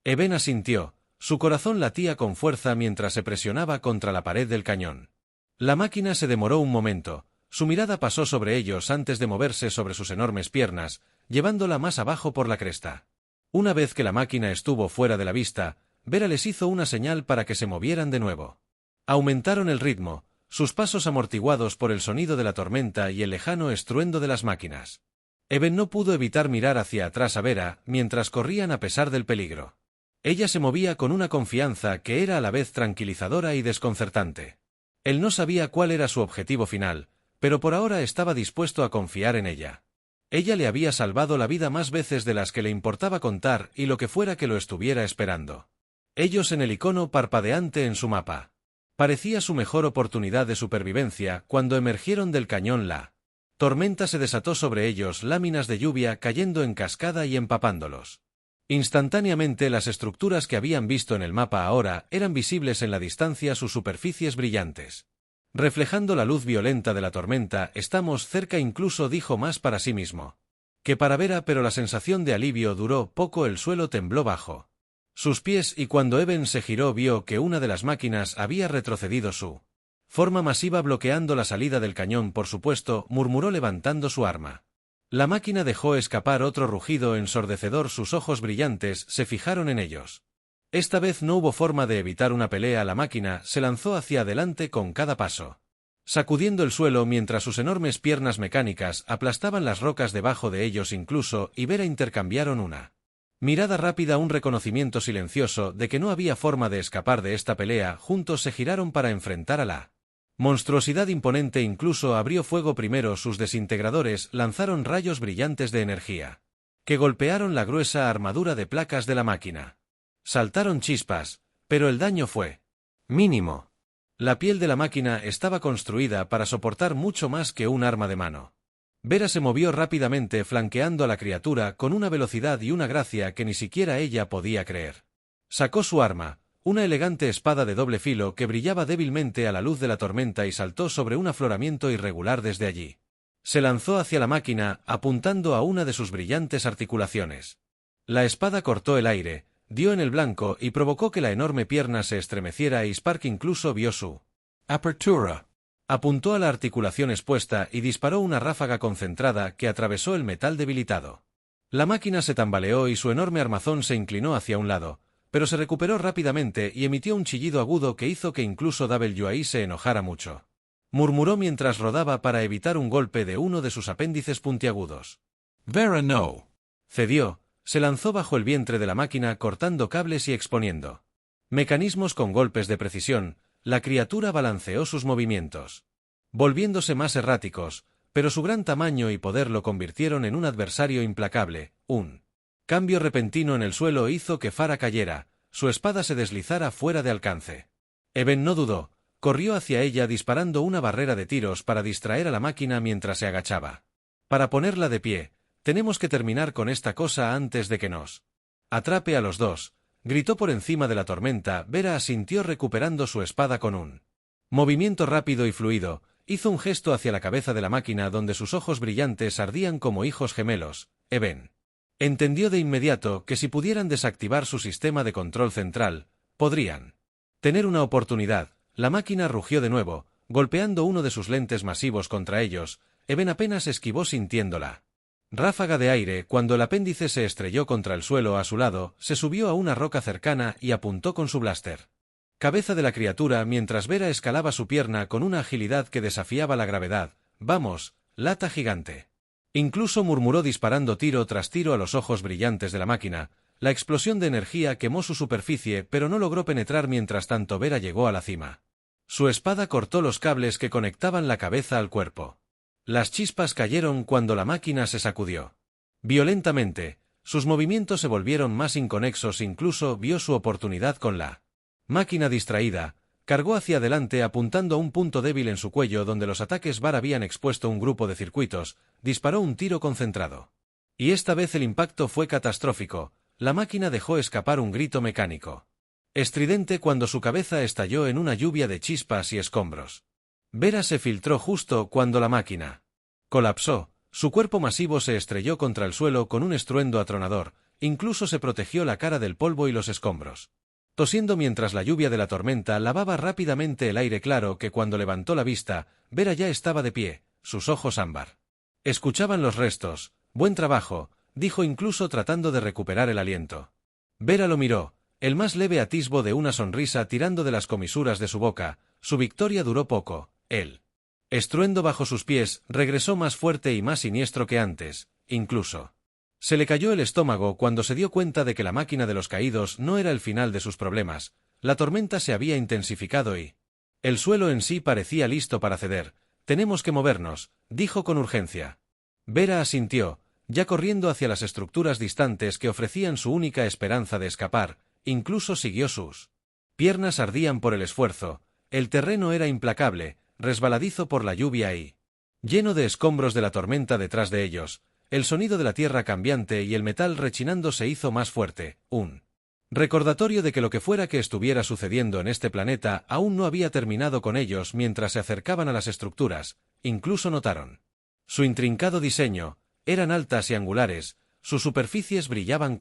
Eben asintió, su corazón latía con fuerza mientras se presionaba contra la pared del cañón. La máquina se demoró un momento, su mirada pasó sobre ellos antes de moverse sobre sus enormes piernas, llevándola más abajo por la cresta. Una vez que la máquina estuvo fuera de la vista, Vera les hizo una señal para que se movieran de nuevo. Aumentaron el ritmo, sus pasos amortiguados por el sonido de la tormenta y el lejano estruendo de las máquinas. Eben no pudo evitar mirar hacia atrás a Vera mientras corrían a pesar del peligro. Ella se movía con una confianza que era a la vez tranquilizadora y desconcertante. Él no sabía cuál era su objetivo final, pero por ahora estaba dispuesto a confiar en ella. Ella le había salvado la vida más veces de las que le importaba contar y lo que fuera que lo estuviera esperando. Ellos en el icono parpadeante en su mapa. Parecía su mejor oportunidad de supervivencia cuando emergieron del cañón. La tormenta se desató sobre ellos, láminas de lluvia cayendo en cascada y empapándolos. Instantáneamente las estructuras que habían visto en el mapa ahora eran visibles en la distancia, sus superficies brillantes reflejando la luz violenta de la tormenta. Estamos cerca, incluso dijo más para sí mismo que para Vera, pero la sensación de alivio duró poco. El suelo tembló bajo sus pies y cuando Eben se giró vio que una de las máquinas había retrocedido su forma masiva bloqueando la salida del cañón. Por supuesto, murmuró levantando su arma. La máquina dejó escapar otro rugido ensordecedor, sus ojos brillantes se fijaron en ellos. Esta vez no hubo forma de evitar una pelea. La máquina se lanzó hacia adelante con cada paso, sacudiendo el suelo mientras sus enormes piernas mecánicas aplastaban las rocas debajo de ellos. Incluso y Vera intercambiaron una mirada rápida, un reconocimiento silencioso de que no había forma de escapar de esta pelea. Juntos se giraron para enfrentar a la monstruosidad imponente. Incluso abrió fuego primero. Sus desintegradores lanzaron rayos brillantes de energía que golpearon la gruesa armadura de placas de la máquina. Saltaron chispas, pero el daño fue mínimo. La piel de la máquina estaba construida para soportar mucho más que un arma de mano. Vera se movió rápidamente flanqueando a la criatura con una velocidad y una gracia que ni siquiera ella podía creer. Sacó su arma, una elegante espada de doble filo que brillaba débilmente a la luz de la tormenta y saltó sobre un afloramiento irregular desde allí. Se lanzó hacia la máquina, apuntando a una de sus brillantes articulaciones. La espada cortó el aire, dio en el blanco y provocó que la enorme pierna se estremeciera y Spark incluso vio su apertura. Apuntó a la articulación expuesta y disparó una ráfaga concentrada que atravesó el metal debilitado. La máquina se tambaleó y su enorme armazón se inclinó hacia un lado, pero se recuperó rápidamente y emitió un chillido agudo que hizo que incluso WI se enojara mucho. Murmuró mientras rodaba para evitar un golpe de uno de sus apéndices puntiagudos. Vera no. Cedió, se lanzó bajo el vientre de la máquina cortando cables y exponiendo mecanismos con golpes de precisión. La criatura balanceó sus movimientos, volviéndose más erráticos, pero su gran tamaño y poder lo convirtieron en un adversario implacable. Un cambio repentino en el suelo hizo que Farah cayera, su espada se deslizara fuera de alcance. Eben no dudó, corrió hacia ella disparando una barrera de tiros para distraer a la máquina mientras se agachaba. Para ponerla de pie, tenemos que terminar con esta cosa antes de que nos atrape a los dos. Gritó por encima de la tormenta. Vera asintió recuperando su espada con un movimiento rápido y fluido, hizo un gesto hacia la cabeza de la máquina donde sus ojos brillantes ardían como hijos gemelos. Eben entendió de inmediato que si pudieran desactivar su sistema de control central, podrían tener una oportunidad. La máquina rugió de nuevo, golpeando uno de sus lentes masivos contra ellos. Eben apenas esquivó sintiéndola ráfaga de aire. Cuando el apéndice se estrelló contra el suelo a su lado, se subió a una roca cercana y apuntó con su blaster. Cabeza de la criatura mientras Vera escalaba su pierna con una agilidad que desafiaba la gravedad. Vamos, lata gigante. Incluso murmuró disparando tiro tras tiro a los ojos brillantes de la máquina. La explosión de energía quemó su superficie pero no logró penetrar. Mientras tanto Vera llegó a la cima. Su espada cortó los cables que conectaban la cabeza al cuerpo. Las chispas cayeron cuando la máquina se sacudió violentamente, sus movimientos se volvieron más inconexos. Incluso vio su oportunidad con la máquina distraída, cargó hacia adelante apuntando a un punto débil en su cuello donde los ataques VAR habían expuesto un grupo de circuitos, disparó un tiro concentrado. Y esta vez el impacto fue catastrófico, la máquina dejó escapar un grito mecánico estridente cuando su cabeza estalló en una lluvia de chispas y escombros. Vera se filtró justo cuando la máquina colapsó, su cuerpo masivo se estrelló contra el suelo con un estruendo atronador, incluso se protegió la cara del polvo y los escombros. Tosiendo mientras la lluvia de la tormenta lavaba rápidamente el aire claro que cuando levantó la vista, Vera ya estaba de pie, sus ojos ámbar escuchaban los restos. Buen trabajo, dijo incluso tratando de recuperar el aliento. Vera lo miró, el más leve atisbo de una sonrisa tirando de las comisuras de su boca. Su victoria duró poco. El estruendo bajo sus pies regresó más fuerte y más siniestro que antes, incluso se le cayó el estómago cuando se dio cuenta de que la máquina de los caídos no era el final de sus problemas. La tormenta se había intensificado y el suelo en sí parecía listo para ceder. Tenemos que movernos, dijo con urgencia. Vera asintió, ya corriendo hacia las estructuras distantes que ofrecían su única esperanza de escapar. Incluso siguió sus piernas ardían por el esfuerzo. El terreno era implacable, resbaladizo por la lluvia y lleno de escombros de la tormenta detrás de ellos. El sonido de la tierra cambiante y el metal rechinando se hizo más fuerte, un recordatorio de que lo que fuera que estuviera sucediendo en este planeta aún no había terminado con ellos. Mientras se acercaban a las estructuras, incluso notaron su intrincado diseño, eran altas y angulares, sus superficies brillaban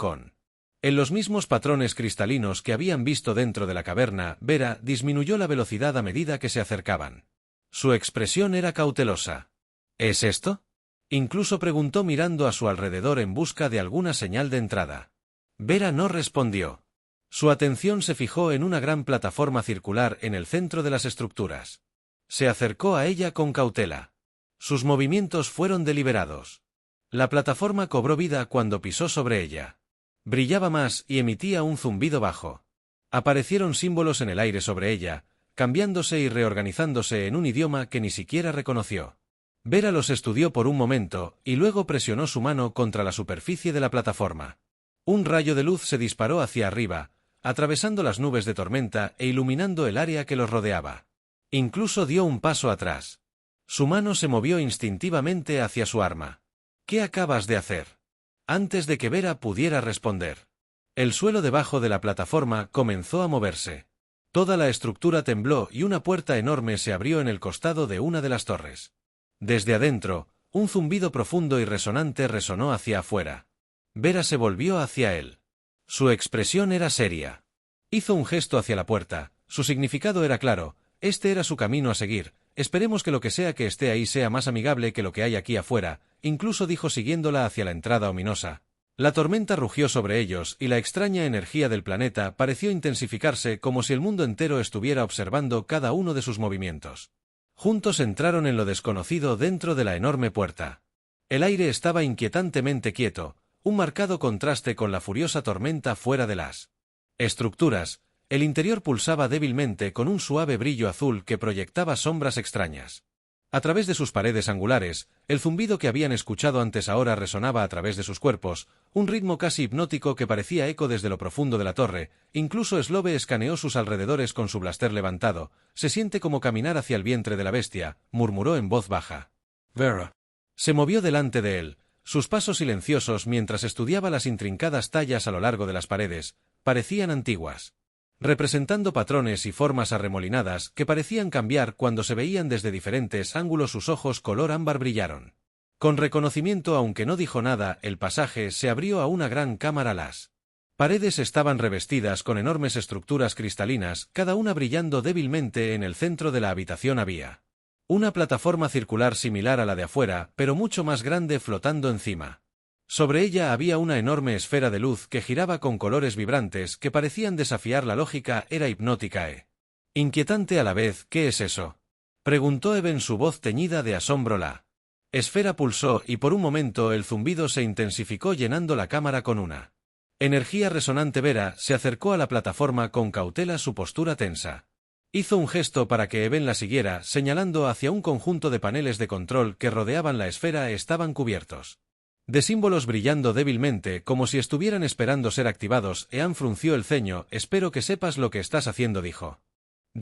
en los mismos patrones cristalinos que habían visto dentro de la caverna. Vera disminuyó la velocidad a medida que se acercaban. Su expresión era cautelosa. ¿Es esto? Incluso preguntó mirando a su alrededor en busca de alguna señal de entrada. Vera no respondió. Su atención se fijó en una gran plataforma circular en el centro de las estructuras. Se acercó a ella con cautela. Sus movimientos fueron deliberados. La plataforma cobró vida cuando pisó sobre ella. Brillaba más y emitía un zumbido bajo. Aparecieron símbolos en el aire sobre ella, cambiándose y reorganizándose en un idioma que ni siquiera reconoció. Vera los estudió por un momento y luego presionó su mano contra la superficie de la plataforma. Un rayo de luz se disparó hacia arriba, atravesando las nubes de tormenta e iluminando el área que los rodeaba. Incluso dio un paso atrás. Su mano se movió instintivamente hacia su arma. ¿Qué acabas de hacer? Antes de que Vera pudiera responder. El suelo debajo de la plataforma comenzó a moverse. Toda la estructura tembló y una puerta enorme se abrió en el costado de una de las torres. Desde adentro, un zumbido profundo y resonante resonó hacia afuera. Vera se volvió hacia él. Su expresión era seria. Hizo un gesto hacia la puerta. Su significado era claro. Este era su camino a seguir. Esperemos que lo que sea que esté ahí sea más amigable que lo que hay aquí afuera, incluso dijo siguiéndola hacia la entrada ominosa. La tormenta rugió sobre ellos y la extraña energía del planeta pareció intensificarse como si el mundo entero estuviera observando cada uno de sus movimientos. Juntos entraron en lo desconocido dentro de la enorme puerta. El aire estaba inquietantemente quieto, un marcado contraste con la furiosa tormenta fuera de las estructuras. El interior pulsaba débilmente con un suave brillo azul que proyectaba sombras extrañas. A través de sus paredes angulares, el zumbido que habían escuchado antes ahora resonaba a través de sus cuerpos, un ritmo casi hipnótico que parecía eco desde lo profundo de la torre. Incluso Slove escaneó sus alrededores con su blaster levantado. Se siente como caminar hacia el vientre de la bestia, murmuró en voz baja. Vera. Se movió delante de él, sus pasos silenciosos mientras estudiaba las intrincadas tallas a lo largo de las paredes, parecían antiguas, representando patrones y formas arremolinadas que parecían cambiar cuando se veían desde diferentes ángulos. Sus ojos color ámbar brillaron. Con reconocimiento, aunque no dijo nada, el pasaje se abrió a una gran cámara. Las paredes estaban revestidas con enormes estructuras cristalinas, cada una brillando débilmente. En el centro de la habitación había una plataforma circular similar a la de afuera, pero mucho más grande flotando encima. Sobre ella había una enorme esfera de luz que giraba con colores vibrantes que parecían desafiar la lógica. Era hipnótica e inquietante a la vez. ¿Qué es eso?, preguntó Eben, su voz teñida de asombro. La esfera pulsó y por un momento el zumbido se intensificó llenando la cámara con una energía resonante. Vera se acercó a la plataforma con cautela, su postura tensa. Hizo un gesto para que Eben la siguiera, señalando hacia un conjunto de paneles de control que rodeaban la esfera. Estaban cubiertos de símbolos brillando débilmente, como si estuvieran esperando ser activados. Ean frunció el ceño. Espero que sepas lo que estás haciendo, dijo.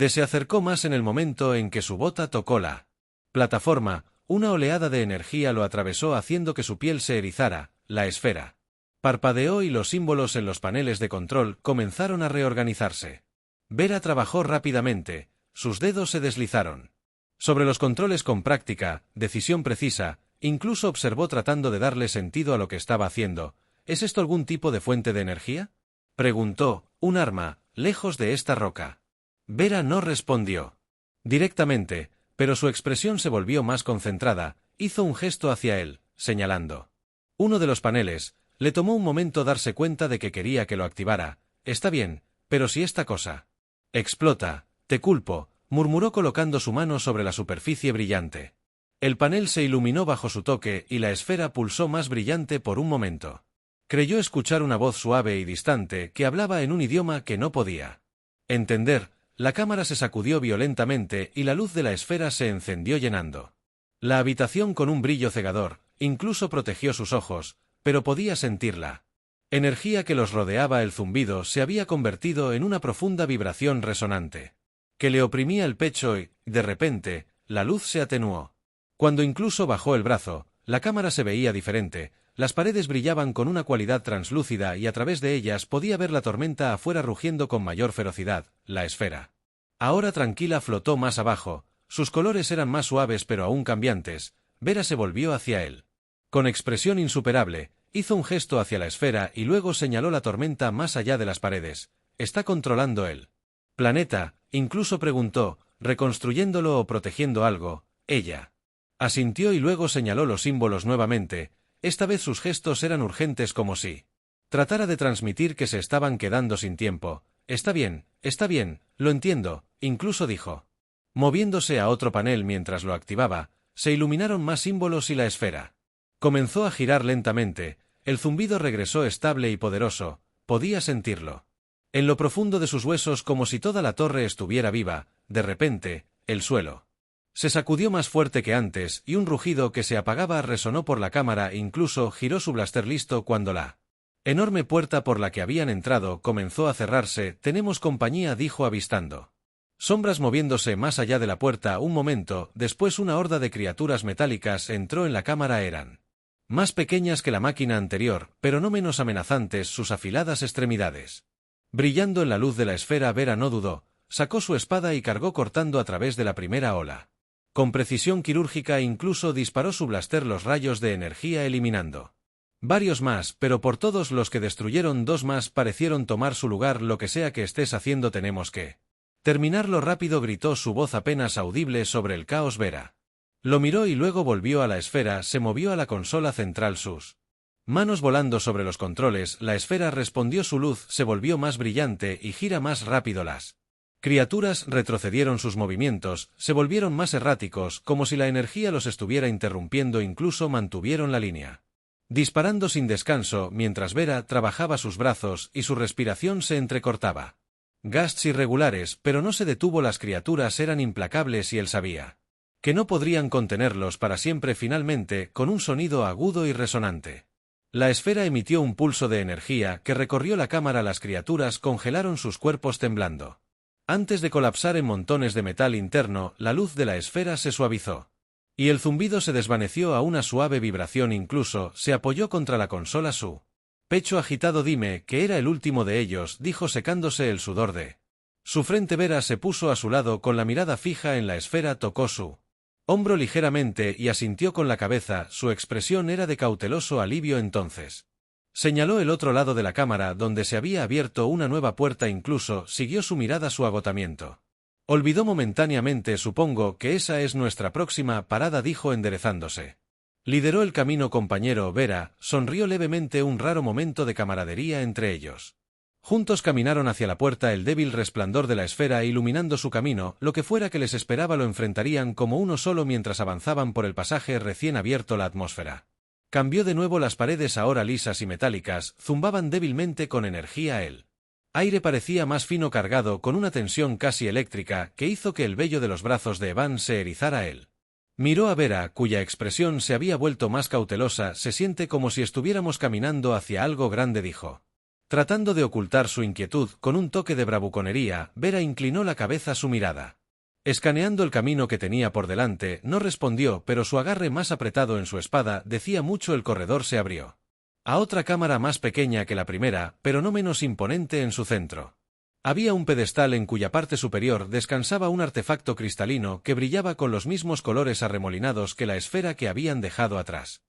Se acercó más en el momento en que su bota tocó la plataforma. Una oleada de energía lo atravesó haciendo que su piel se erizara. La esfera parpadeó y los símbolos en los paneles de control comenzaron a reorganizarse. Vera trabajó rápidamente, sus dedos se deslizaron sobre los controles con práctica, decisión precisa. Incluso observó tratando de darle sentido a lo que estaba haciendo. ¿Es esto algún tipo de fuente de energía?, preguntó. Un arma, lejos de esta roca. Vera no respondió directamente, pero su expresión se volvió más concentrada. Hizo un gesto hacia él, señalando uno de los paneles. Le tomó un momento darse cuenta de que quería que lo activara. Está bien, pero si esta cosa explota, te culpo, murmuró colocando su mano sobre la superficie brillante. El panel se iluminó bajo su toque y la esfera pulsó más brillante por un momento. Creyó escuchar una voz suave y distante que hablaba en un idioma que no podía entender. La cámara se sacudió violentamente y la luz de la esfera se encendió llenando la habitación con un brillo cegador. Incluso protegió sus ojos, pero podía sentir la energía que los rodeaba. El zumbido se había convertido en una profunda vibración resonante que le oprimía el pecho y, de repente, la luz se atenuó. Cuando incluso bajó el brazo, la cámara se veía diferente. Las paredes brillaban con una cualidad translúcida y a través de ellas podía ver la tormenta afuera rugiendo con mayor ferocidad. La esfera, ahora tranquila, flotó más abajo. Sus colores eran más suaves pero aún cambiantes. Vera se volvió hacia él. Con expresión insuperable, hizo un gesto hacia la esfera y luego señaló la tormenta más allá de las paredes. ¿Está controlando el planeta?, incluso preguntó, reconstruyéndolo o protegiendo algo. Ella asintió y luego señaló los símbolos nuevamente. Esta vez sus gestos eran urgentes, como si tratara de transmitir que se estaban quedando sin tiempo. Está bien, lo entiendo, incluso dijo. Moviéndose a otro panel mientras lo activaba, se iluminaron más símbolos y la esfera comenzó a girar lentamente. El zumbido regresó estable y poderoso, podía sentirlo en lo profundo de sus huesos, como si toda la torre estuviera viva. De repente, el suelo se sacudió más fuerte que antes y un rugido que se apagaba resonó por la cámara. Incluso giró su blaster listo cuando la enorme puerta por la que habían entrado comenzó a cerrarse. Tenemos compañía, dijo avistando Sombras moviéndose más allá de la puerta un momento, después una horda de criaturas metálicas entró en la cámara. Eran más pequeñas que la máquina anterior, pero no menos amenazantes sus afiladas extremidades. Brillando en la luz de la esfera, Vera no dudó, sacó su espada y cargó cortando a través de la primera ola. Con precisión quirúrgica incluso disparó su blaster los rayos de energía eliminando varios más, pero por todos los que destruyeron dos más parecieron tomar su lugar. Lo que sea que estés haciendo tenemos que terminarlo rápido, gritó su voz apenas audible sobre el caos. Vera lo miró y luego volvió a la esfera, se movió a la consola central, sus manos volando sobre los controles. La esfera respondió, su luz se volvió más brillante y gira más rápido. Las criaturas retrocedieron sus movimientos, se volvieron más erráticos, como si la energía los estuviera interrumpiendo, incluso mantuvieron la línea, disparando sin descanso mientras Vera trabajaba sus brazos y su respiración se entrecortaba. Gasts irregulares, pero no se detuvo. Las criaturas eran implacables y él sabía que no podrían contenerlos para siempre. Finalmente, con un sonido agudo y resonante, la esfera emitió un pulso de energía que recorrió la cámara. Las criaturas congelaron sus cuerpos temblando. Antes de colapsar en montones de metal interno, la luz de la esfera se suavizó y el zumbido se desvaneció a una suave vibración. Incluso se apoyó contra la consola, su pecho agitado. Dime que era el último de ellos, dijo secándose el sudor de su frente. Vera se puso a su lado con la mirada fija en la esfera, tocó su hombro ligeramente y asintió con la cabeza. Su expresión era de cauteloso alivio. Entonces señaló el otro lado de la cámara donde se había abierto una nueva puerta. Incluso siguió su mirada su agotamiento. Olvidó momentáneamente. Supongo que esa es nuestra próxima parada, dijo enderezándose. Lideró el camino, compañero. Vera sonrió levemente, un raro momento de camaradería entre ellos. Juntos caminaron hacia la puerta, el débil resplandor de la esfera iluminando su camino. Lo que fuera que les esperaba lo enfrentarían como uno solo mientras avanzaban por el pasaje recién abierto. La atmósfera cambió de nuevo. Las paredes, ahora lisas y metálicas, zumbaban débilmente con energía. El aire parecía más fino, cargado con una tensión casi eléctrica que hizo que el vello de los brazos de Evan se erizara. Él miró a Vera, cuya expresión se había vuelto más cautelosa. Se siente como si estuviéramos caminando hacia algo grande, dijo, tratando de ocultar su inquietud. Con un toque de bravuconería, Vera inclinó la cabeza. Su mirada escaneando el camino que tenía por delante, no respondió, pero su agarre más apretado en su espada decía mucho. El corredor se abrió a otra cámara más pequeña que la primera, pero no menos imponente. En su centro había un pedestal en cuya parte superior descansaba un artefacto cristalino que brillaba con los mismos colores arremolinados que la esfera que habían dejado atrás.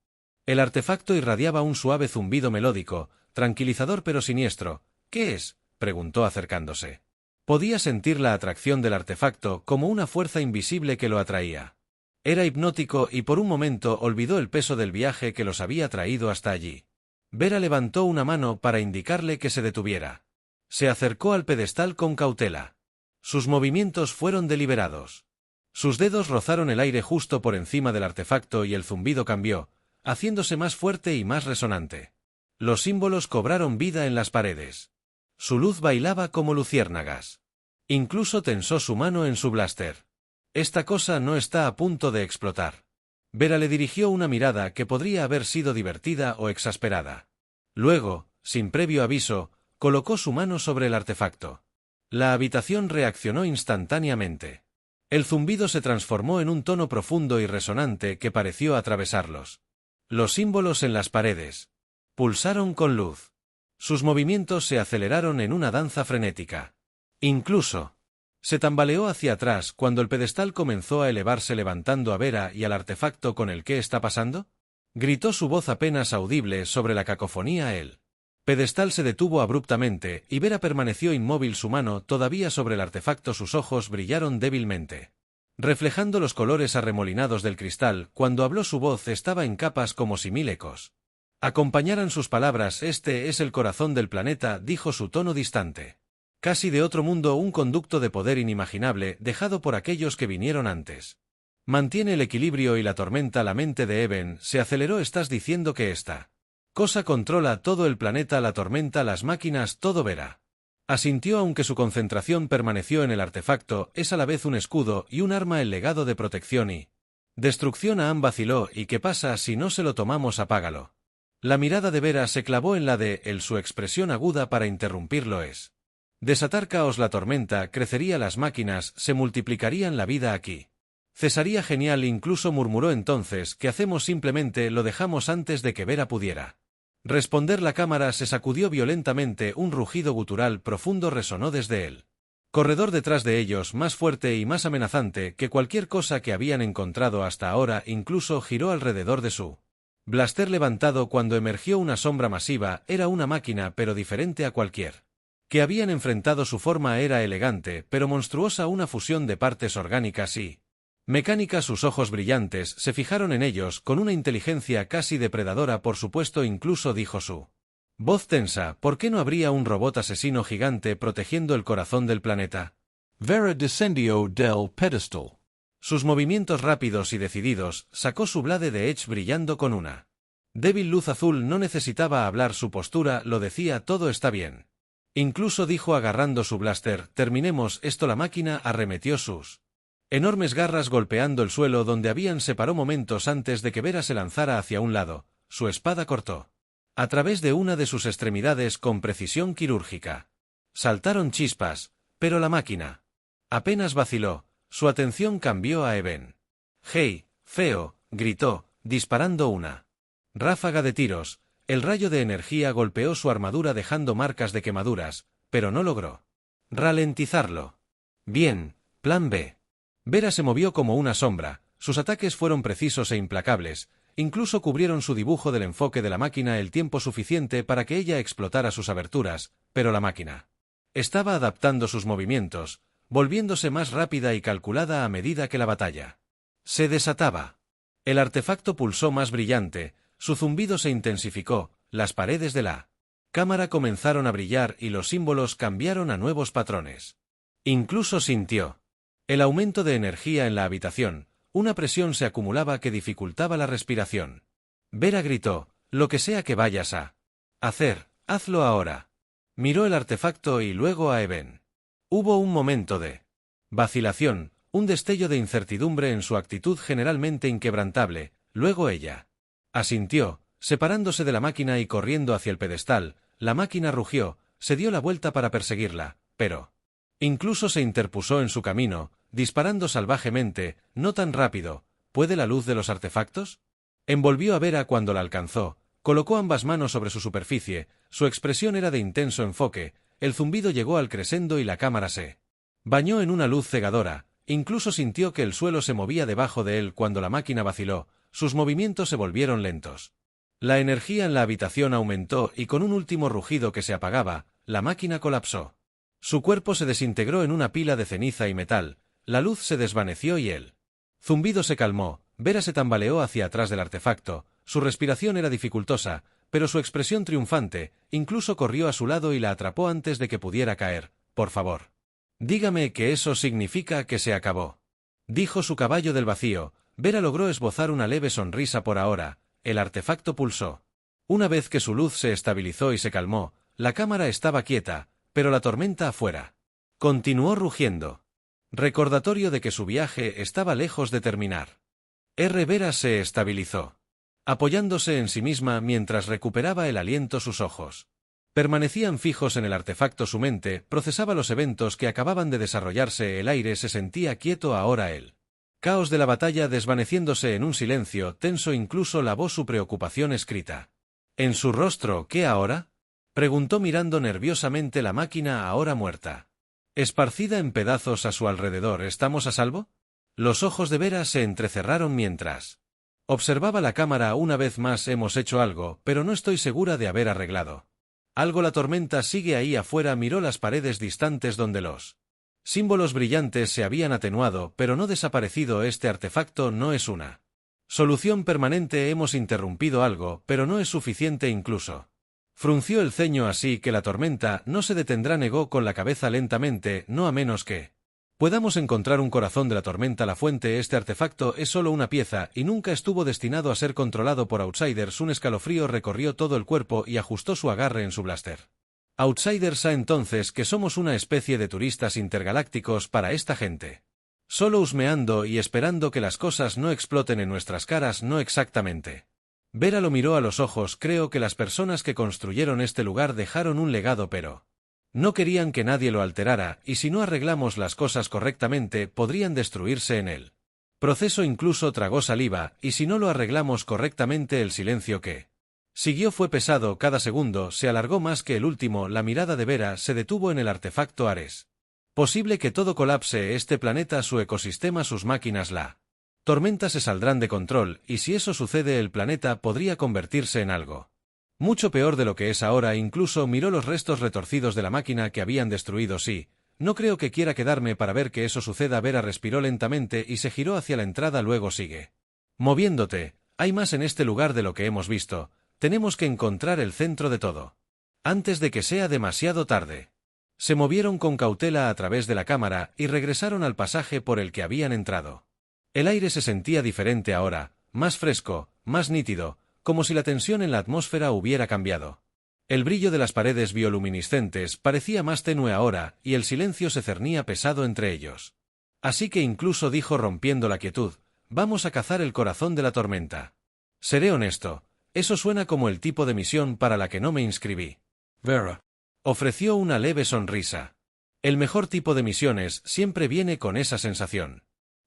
El artefacto irradiaba un suave zumbido melódico, tranquilizador pero siniestro. ¿Qué es?, preguntó acercándose. Podía sentir la atracción del artefacto como una fuerza invisible que lo atraía. Era hipnótico y por un momento olvidó el peso del viaje que los había traído hasta allí. Vera levantó una mano para indicarle que se detuviera. Se acercó al pedestal con cautela. Sus movimientos fueron deliberados. Sus dedos rozaron el aire justo por encima del artefacto y el zumbido cambió, haciéndose más fuerte y más resonante. Los símbolos cobraron vida en las paredes. Su luz bailaba como luciérnagas. Incluso tensó su mano en su blaster. Esta cosa no está a punto de explotar. Vera le dirigió una mirada que podría haber sido divertida o exasperada. Luego, sin previo aviso, colocó su mano sobre el artefacto. La habitación reaccionó instantáneamente. El zumbido se transformó en un tono profundo y resonante que pareció atravesarlos. Los símbolos en las paredes pulsaron con luz. Sus movimientos se aceleraron en una danza frenética. Incluso se tambaleó hacia atrás cuando el pedestal comenzó a elevarse, levantando a Vera y al artefacto. ¿Con el qué está pasando?, gritó su voz apenas audible sobre la cacofonía. El pedestal se detuvo abruptamente y Vera permaneció inmóvil, su mano todavía sobre el artefacto. Sus ojos brillaron débilmente, reflejando los colores arremolinados del cristal. Cuando habló, su voz estaba en capas como si mil ecos acompañaran sus palabras. Este es el corazón del planeta, dijo, su tono distante, casi de otro mundo, un conducto de poder inimaginable dejado por aquellos que vinieron antes. Mantiene el equilibrio y la tormenta. La mente de Eben se aceleró. ¿Estás diciendo que esta cosa controla todo el planeta, la tormenta, las máquinas, todo? Vera asintió, aunque su concentración permaneció en el artefacto. Es a la vez un escudo y un arma, el legado de protección y destrucción. Aang vaciló. ¿Y qué pasa si no se lo tomamos? Apágalo. La mirada de Vera se clavó en la de él, su expresión aguda para interrumpirlo es Desatar caos la tormenta, crecería las máquinas, se multiplicarían la vida aquí. Cesaría genial, incluso murmuró entonces, ¿qué hacemos? Simplemente lo dejamos antes de que Vera pudiera responder. La cámara se sacudió violentamente, un rugido gutural profundo resonó desde el corredor detrás de ellos, más fuerte y más amenazante que cualquier cosa que habían encontrado hasta ahora. Incluso giró alrededor de su blaster levantado cuando emergió una sombra masiva. Era una máquina, pero diferente a cualquier que habían enfrentado. Su forma era elegante, pero monstruosa, una fusión de partes orgánicas y mecánicas. Sus ojos brillantes se fijaron en ellos con una inteligencia casi depredadora. Por supuesto, incluso dijo su voz tensa, ¿por qué no habría un robot asesino gigante protegiendo el corazón del planeta? Vera descendió del pedestal. Sus movimientos rápidos y decididos, sacó su blade de Edge brillando con una débil luz azul. No necesitaba hablar, su postura lo decía, todo está bien. Incluso dijo agarrando su blaster, terminemos esto. La máquina arremetió sus enormes garras golpeando el suelo donde habían. Separó momentos antes de que Vera se lanzara hacia un lado. Su espada cortó a través de una de sus extremidades con precisión quirúrgica. Saltaron chispas, pero la máquina apenas vaciló. Su atención cambió a Eben. «¡Hey, feo!», gritó, disparando una ráfaga de tiros. El rayo de energía golpeó su armadura dejando marcas de quemaduras, pero no logró ralentizarlo. Bien, plan B. Vera se movió como una sombra, sus ataques fueron precisos e implacables, incluso cubrieron su dibujo del enfoque de la máquina el tiempo suficiente para que ella explotara sus aberturas, pero la máquina estaba adaptando sus movimientos, volviéndose más rápida y calculada a medida que la batalla se desataba. El artefacto pulsó más brillante, su zumbido se intensificó, las paredes de la cámara comenzaron a brillar y los símbolos cambiaron a nuevos patrones. Incluso sintió el aumento de energía en la habitación, una presión se acumulaba que dificultaba la respiración. Vera gritó, lo que sea que vayas a hacer, hazlo ahora. Miró el artefacto y luego a Eben. Hubo un momento de vacilación, un destello de incertidumbre en su actitud generalmente inquebrantable, luego ella asintió, separándose de la máquina y corriendo hacia el pedestal. La máquina rugió, se dio la vuelta para perseguirla, pero incluso se interpuso en su camino, disparando salvajemente, no tan rápido. ¿Puede la luz de los artefactos? Envolvió a Vera cuando la alcanzó, colocó ambas manos sobre su superficie, su expresión era de intenso enfoque, el zumbido llegó al crescendo y la cámara se bañó en una luz cegadora, incluso sintió que el suelo se movía debajo de él cuando la máquina vaciló, sus movimientos se volvieron lentos. La energía en la habitación aumentó y con un último rugido que se apagaba, la máquina colapsó. Su cuerpo se desintegró en una pila de ceniza y metal, la luz se desvaneció y el zumbido se calmó. Vera se tambaleó hacia atrás del artefacto, su respiración era dificultosa, pero su expresión triunfante, incluso corrió a su lado y la atrapó antes de que pudiera caer. Por favor. Dígame que eso significa que se acabó. Dijo su caballo del vacío. Vera logró esbozar una leve sonrisa por ahora, el artefacto pulsó. Una vez que su luz se estabilizó y se calmó, la cámara estaba quieta, pero la tormenta afuera continuó rugiendo. Recordatorio de que su viaje estaba lejos de terminar. Vera se estabilizó, apoyándose en sí misma mientras recuperaba el aliento. Sus ojos permanecían fijos en el artefacto, su mente procesaba los eventos que acababan de desarrollarse, el aire se sentía quieto ahora, el caos de la batalla desvaneciéndose en un silencio tenso, incluso lavó su preocupación escrita en su rostro. ¿Qué ahora?, preguntó mirando nerviosamente la máquina ahora muerta, esparcida en pedazos a su alrededor. ¿Estamos a salvo? Los ojos de Vera se entrecerraron mientras observaba la cámara. Una vez más hemos hecho algo, pero no estoy segura de haber arreglado algo. La tormenta sigue ahí afuera. Miró las paredes distantes donde los símbolos brillantes se habían atenuado, pero no desaparecido. Este artefacto no es una solución permanente. Hemos interrumpido algo, pero no es suficiente. Incluso frunció el ceño. Así que la tormenta no se detendrá, negó con la cabeza lentamente, no a menos que podamos encontrar un corazón de la tormenta, la fuente. Este artefacto es solo una pieza y nunca estuvo destinado a ser controlado por Outsiders. Un escalofrío recorrió todo el cuerpo y ajustó su agarre en su blaster. Outsiders sabe entonces que somos una especie de turistas intergalácticos para esta gente. Solo husmeando y esperando que las cosas no exploten en nuestras caras. No exactamente. Vera lo miró a los ojos. Creo que las personas que construyeron este lugar dejaron un legado, pero No querían que nadie lo alterara, y si no arreglamos las cosas correctamente, podrían destruirse en él. Proceso incluso tragó saliva, y si no lo arreglamos correctamente el silencio que siguió fue pesado, cada segundo se alargó más que el último, la mirada de Vera se detuvo en el artefacto Ares. Posible que todo colapse, este planeta, su ecosistema, sus máquinas, la tormenta se saldrán de control, y si eso sucede el planeta podría convertirse en algo mucho peor de lo que es ahora. Incluso miró los restos retorcidos de la máquina que habían destruido. Sí, no creo que quiera quedarme para ver que eso suceda. Vera respiró lentamente y se giró hacia la entrada. Luego sigue moviéndote, hay más en este lugar de lo que hemos visto, tenemos que encontrar el centro de todo antes de que sea demasiado tarde. Se movieron con cautela a través de la cámara y regresaron al pasaje por el que habían entrado. El aire se sentía diferente ahora, más fresco, más nítido, como si la tensión en la atmósfera hubiera cambiado. El brillo de las paredes bioluminiscentes parecía más tenue ahora, y el silencio se cernía pesado entre ellos. Así que incluso dijo, rompiendo la quietud, vamos a cazar el corazón de la tormenta. Seré honesto, eso suena como el tipo de misión para la que no me inscribí. Vera ofreció una leve sonrisa. El mejor tipo de misiones siempre viene con esa sensación.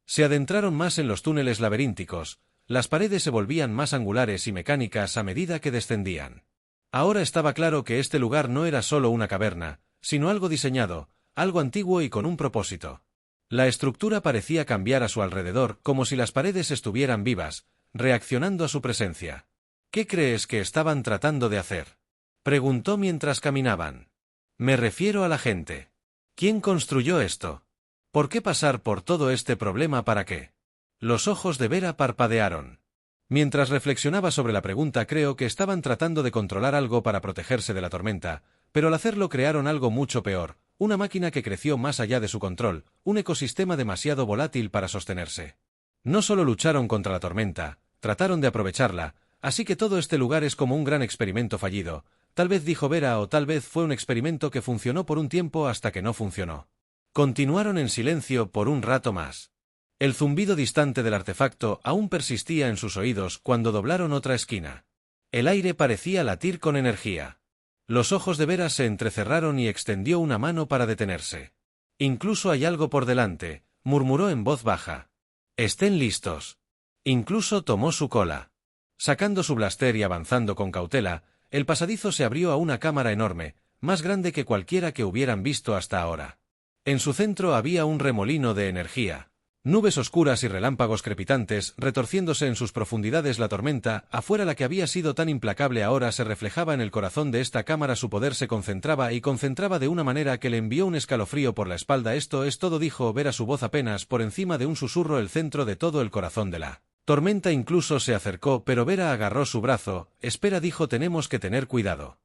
Se adentraron más en los túneles laberínticos. Las paredes se volvían más angulares y mecánicas a medida que descendían. Ahora estaba claro que este lugar no era solo una caverna, sino algo diseñado, algo antiguo y con un propósito. La estructura parecía cambiar a su alrededor, como si las paredes estuvieran vivas, reaccionando a su presencia. ¿Qué crees que estaban tratando de hacer?, preguntó mientras caminaban. Me refiero a la gente. ¿Quién construyó esto? ¿Por qué pasar por todo este problema? ¿Para qué? Los ojos de Vera parpadearon. Mientras reflexionaba sobre la pregunta, creo que estaban tratando de controlar algo para protegerse de la tormenta, pero al hacerlo crearon algo mucho peor, una máquina que creció más allá de su control, un ecosistema demasiado volátil para sostenerse. No solo lucharon contra la tormenta, trataron de aprovecharla, así que todo este lugar es como un gran experimento fallido, tal vez, dijo Vera, o tal vez fue un experimento que funcionó por un tiempo hasta que no funcionó. Continuaron en silencio por un rato más. El zumbido distante del artefacto aún persistía en sus oídos cuando doblaron otra esquina. El aire parecía latir con energía. Los ojos de Vera se entrecerraron y extendió una mano para detenerse. Incluso hay algo por delante, murmuró en voz baja. Estén listos. Incluso tomó su cola. Sacando su blaster y avanzando con cautela, el pasadizo se abrió a una cámara enorme, más grande que cualquiera que hubieran visto hasta ahora. En su centro había un remolino de energía. Nubes oscuras y relámpagos crepitantes retorciéndose en sus profundidades. La tormenta, afuera la que había sido tan implacable, ahora se reflejaba en el corazón de esta cámara. Su poder se concentraba y concentraba de una manera que le envió un escalofrío por la espalda. Esto es todo, dijo Vera, su voz apenas por encima de un susurro. El centro de todo, el corazón de la tormenta. Incluso se acercó, pero Vera agarró su brazo. Espera, dijo, tenemos que tener cuidado.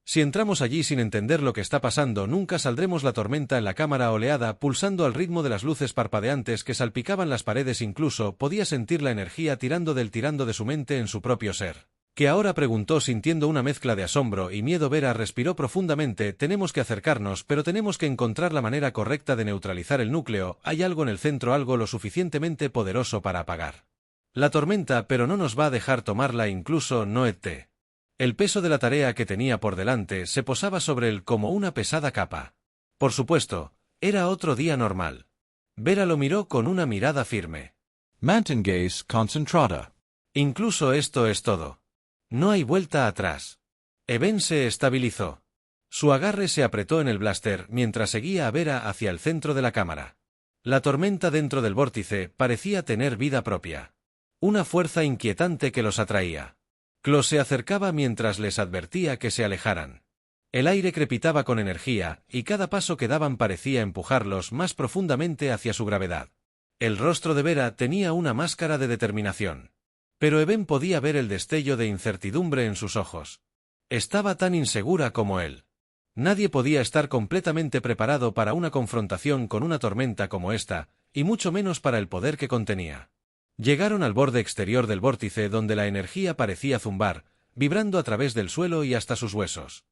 Si entramos allí sin entender lo que está pasando, nunca saldremos. La tormenta en la cámara oleada, pulsando al ritmo de las luces parpadeantes que salpicaban las paredes. Incluso podía sentir la energía tirando de su mente en su propio ser. ¿Qué ahora?, preguntó sintiendo una mezcla de asombro y miedo. Vera respiró profundamente. Tenemos que acercarnos, pero tenemos que encontrar la manera correcta de neutralizar el núcleo. Hay algo en el centro, algo lo suficientemente poderoso para apagar la tormenta, pero no nos va a dejar tomarla. Incluso no ET. El peso de la tarea que tenía por delante se posaba sobre él como una pesada capa. Por supuesto, era otro día normal. Vera lo miró con una mirada firme. Mantengaze concentrada. Incluso esto es todo. No hay vuelta atrás. Eben se estabilizó. Su agarre se apretó en el blaster mientras seguía a Vera hacia el centro de la cámara. La tormenta dentro del vórtice parecía tener vida propia. Una fuerza inquietante que los atraía. Klaus se acercaba mientras les advertía que se alejaran. El aire crepitaba con energía, y cada paso que daban parecía empujarlos más profundamente hacia su gravedad. El rostro de Vera tenía una máscara de determinación. Pero Eben podía ver el destello de incertidumbre en sus ojos. Estaba tan insegura como él. Nadie podía estar completamente preparado para una confrontación con una tormenta como esta, y mucho menos para el poder que contenía. Llegaron al borde exterior del vórtice, donde la energía parecía zumbar, vibrando a través del suelo y hasta sus huesos.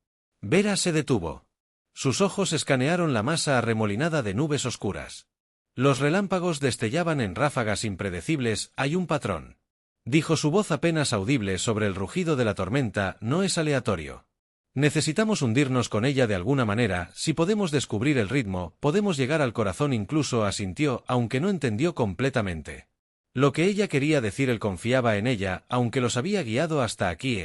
Vera se detuvo. Sus ojos escanearon la masa arremolinada de nubes oscuras. Los relámpagos destellaban en ráfagas impredecibles. Hay un patrón, dijo su voz apenas audible sobre el rugido de la tormenta. No es aleatorio. Necesitamos hundirnos con ella de alguna manera. Si podemos descubrir el ritmo, podemos llegar al corazón. Incluso asintió, aunque no entendió completamente lo que ella quería decir. Él confiaba en ella, aunque los había guiado hasta aquí.